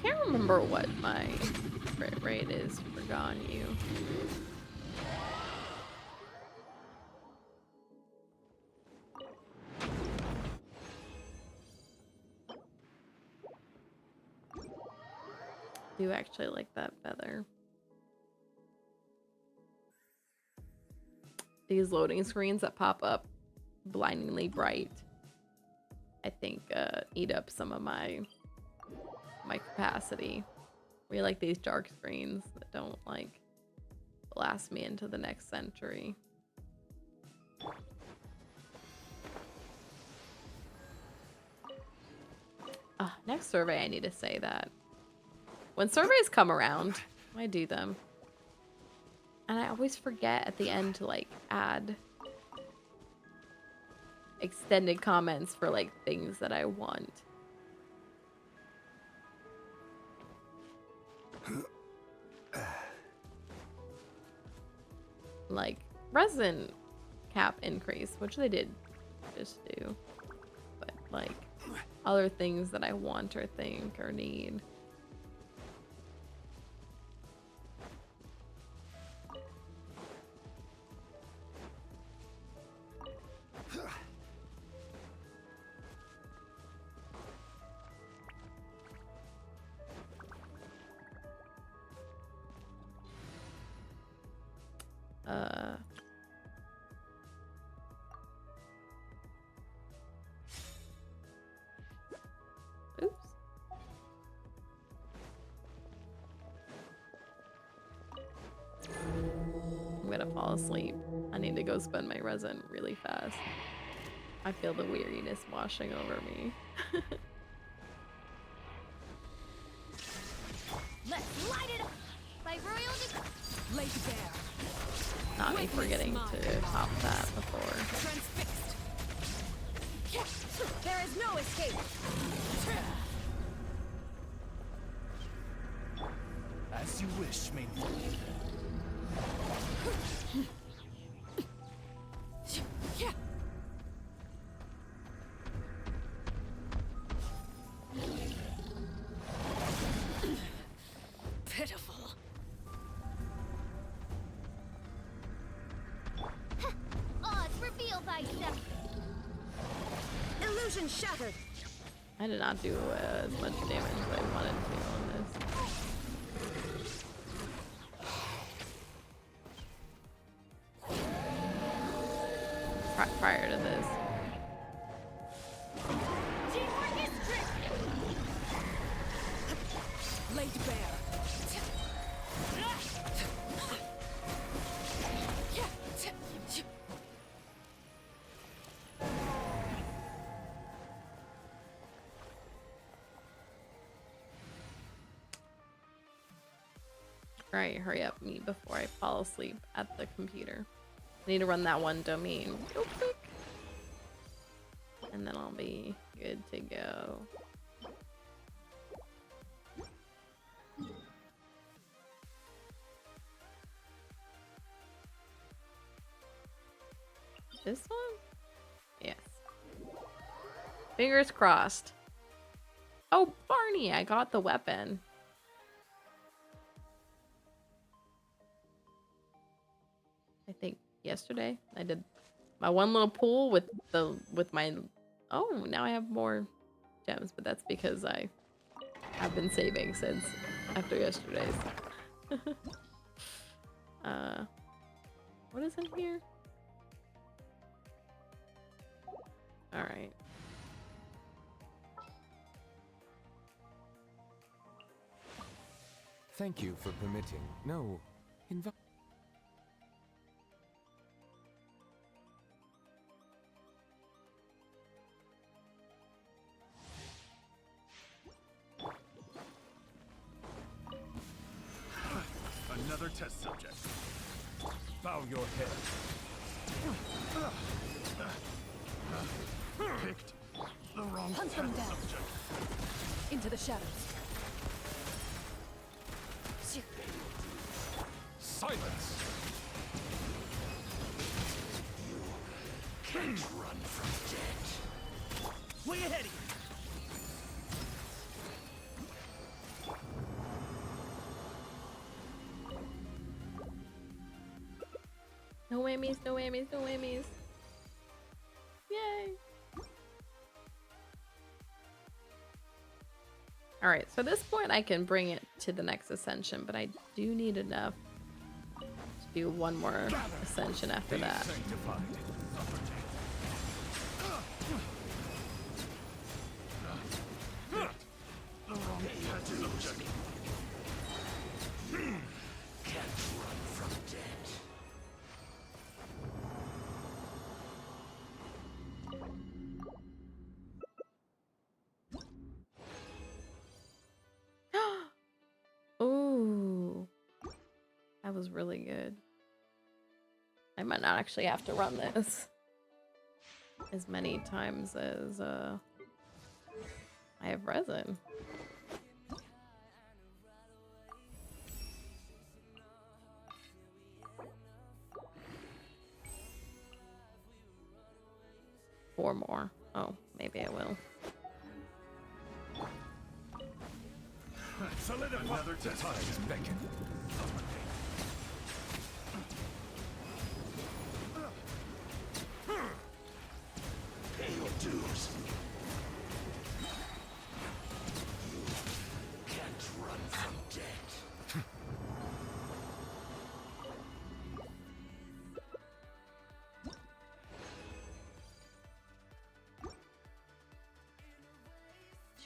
Can't remember what my crit rate is for Ganyu. Do actually like that feather. These loading screens that pop up blindingly bright, I think eat up some of my capacity. We like these dark screens that don't like last me into the next century. Next survey, I need to say that when surveys come around, I do them, and I always forget at the end to like add extended comments for like things that I want. Like resin cap increase, which they did just do, but like other things that I want or think or need. asleep. I need to go spend my resin really fast. I feel the weariness washing over me. Let's light it up. By royal Laid bare. Not me forgetting to pop that before. Transfixed. There is no escape. As you wish, main. Yeah. Pitiful. Odds reveal thyself. Illusion shattered. I did not do as much damage as I wanted to on this. Prior to this. Teamwork is strict. Laid bare. Alright, hurry up me before I fall asleep at the computer. I need to run that one domain real quick. And then I'll be good to go. This one? Yes. Fingers crossed. Oh, Barney, I got the weapon. I think yesterday I did my one little pool with my, oh, now I have more gems, but that's because I have been saving since after yesterday's. What is in here? All right. Thank you for permitting. No, Another test subject. Bow your head. Picked the wrong Hunt test them down. subject. Into the shadows. Silence. Can't run from death. Way ahead of you. No whammies, no whammies, no whammies. Yay. All right, so at this point I can bring it to the next ascension, but I do need enough to do one more ascension after that. Sanctified. The wrong test subject. Can't run from death. Ooh, that was really good. I might not actually have to run this as many times as I have resin. Four more. Oh, maybe I will. Solidify. Another test subject. Beckon. Pay your dues. You can't run from death.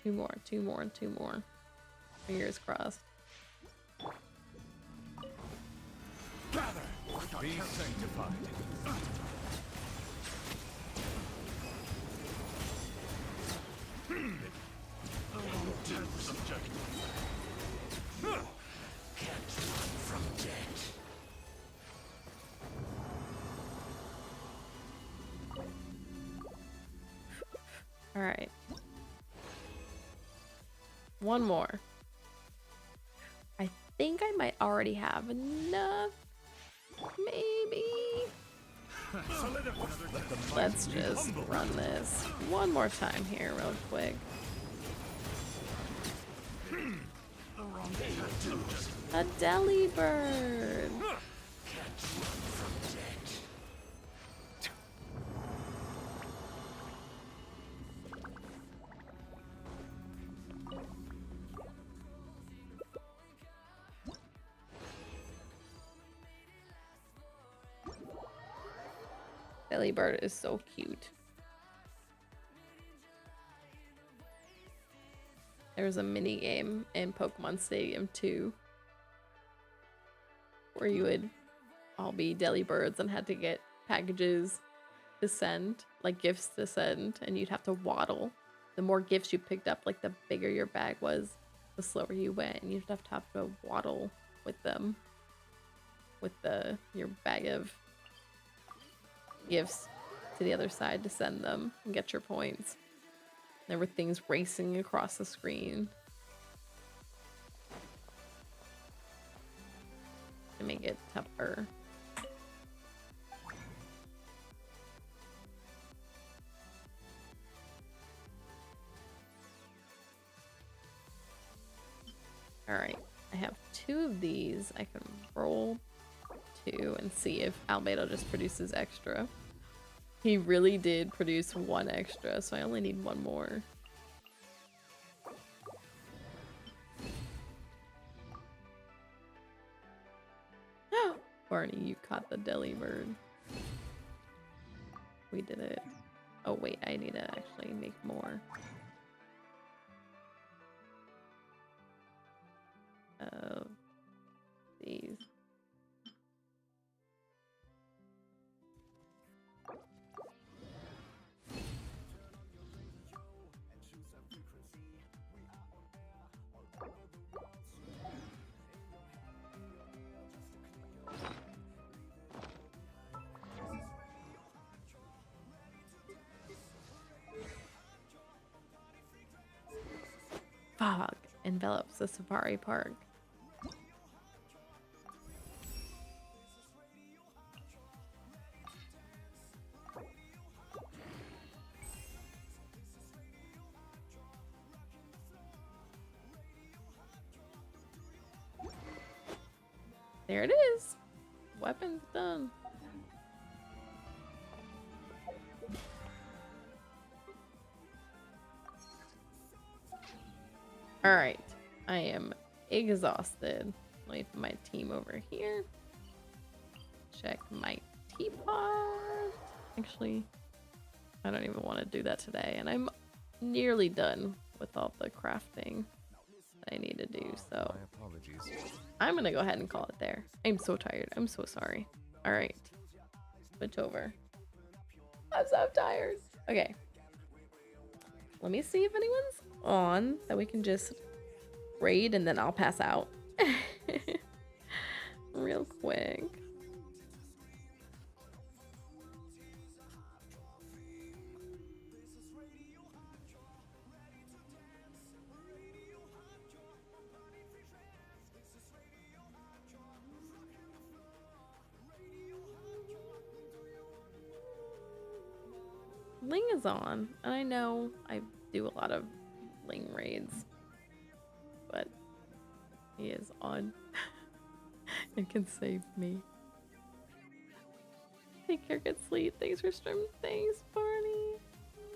Two more, two more, two more. Fingers crossed. Gather. Be sanctified. Test subject. Can't run from death. All right. One more. I think I might already have enough. Maybe. Let's just run this one more time here real quick. A deli bird. Deli bird is so cute. There was a mini game in Pokemon Stadium 2 where you would all be deli birds and had to get packages to send, like gifts to send, and you'd have to waddle. The more gifts you picked up, like the bigger your bag was, the slower you went, and you'd have to waddle with them, with your bag of gifts to the other side to send them and get your points. There were things racing across the screen to make it tougher. Alright, I have 2 of these. I can roll 2 and see if Albedo just produces extra. He really did produce 1 extra, so I only need 1 more. Barney, you caught the deli bird. We did it. Oh wait, I need to actually make more. Of these. Fog envelops the safari park. There it is. Weapons done. All right, I am exhausted. Let me put my team over here. Check my teapot. Actually, I don't even want to do that today, and I'm nearly done with all the crafting that I need to do, so My apologies. I'm gonna go ahead and call it there. I'm so tired. I'm so sorry. All right, switch over. I'm so tired. Okay. Let me see if anyone's on that we can just raid, and then I'll pass out real quick. Ling is on, and I know I do a lot of Ling raids, but he is on and can save me. Take care, good sleep. Thanks for stream. Thanks, Barney.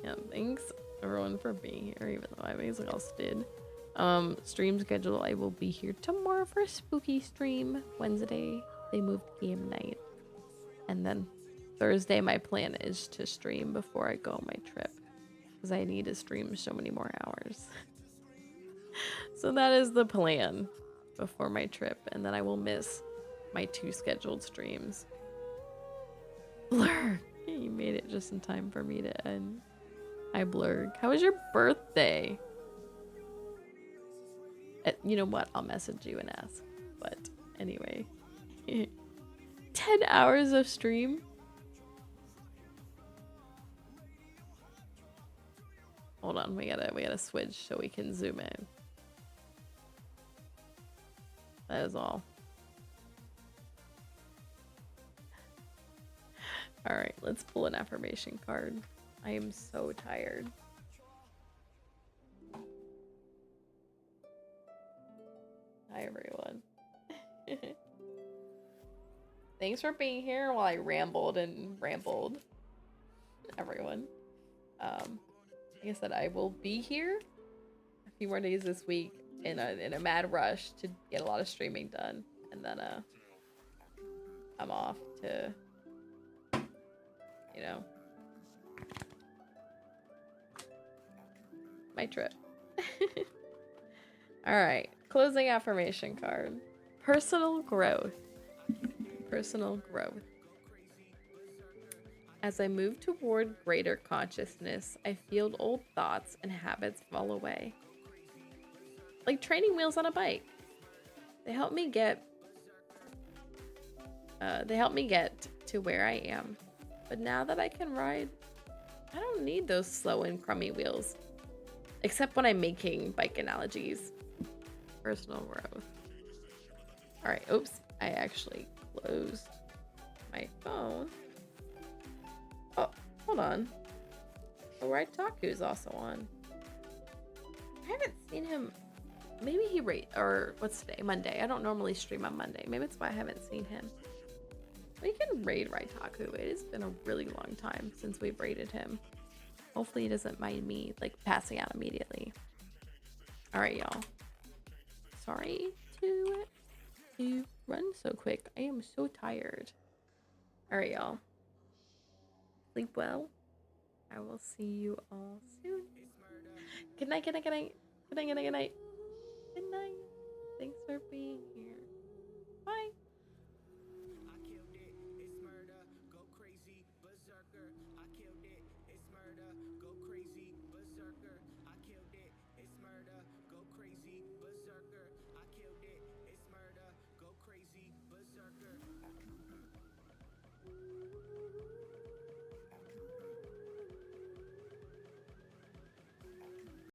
Yeah, thanks everyone for being here, even though I exhausted. Stream schedule, I will be here tomorrow for a spooky stream. Wednesday, they moved game night. And then Thursday, my plan is to stream before I go on my trip, because I need to stream so many more hours. So that is the plan before my trip, and then I will miss my 2 scheduled streams Blurg. You made it just in time for me to end. Hi, Blurg. How was your birthday? You know what? I'll message you and ask. But anyway. 10 hours of stream? Hold on, we gotta switch so we can zoom in. That is all. Alright, let's pull an affirmation card. I am so tired. Hi everyone. Thanks for being here while I rambled and rambled. Everyone. Like I said, I will be here a few more days this week in a mad rush to get a lot of streaming done, and then I'm off to, you know, my trip. All right, closing affirmation card. Personal growth. Personal growth. As I move toward greater consciousness, I feel old thoughts and habits fall away. Like training wheels on a bike. They help me get to where I am. But now that I can ride, I don't need those slow and crummy wheels. Except when I'm making bike analogies. Personal growth. Alright, oops. I actually closed my phone. Oh, hold on. Oh, right, Taku's also on. I haven't seen him. Maybe he or what's today? Monday. I don't normally stream on Monday. Maybe that's why I haven't seen him. We can raid Raitaku. It has been a really long time since we've raided him. Hopefully he doesn't mind me like passing out immediately. Alright, y'all. Sorry to run so quick. I am so tired. Alright, y'all. Sleep well. I will see you all soon. Good night, good night, good night. Good night, good night, good night. Good night.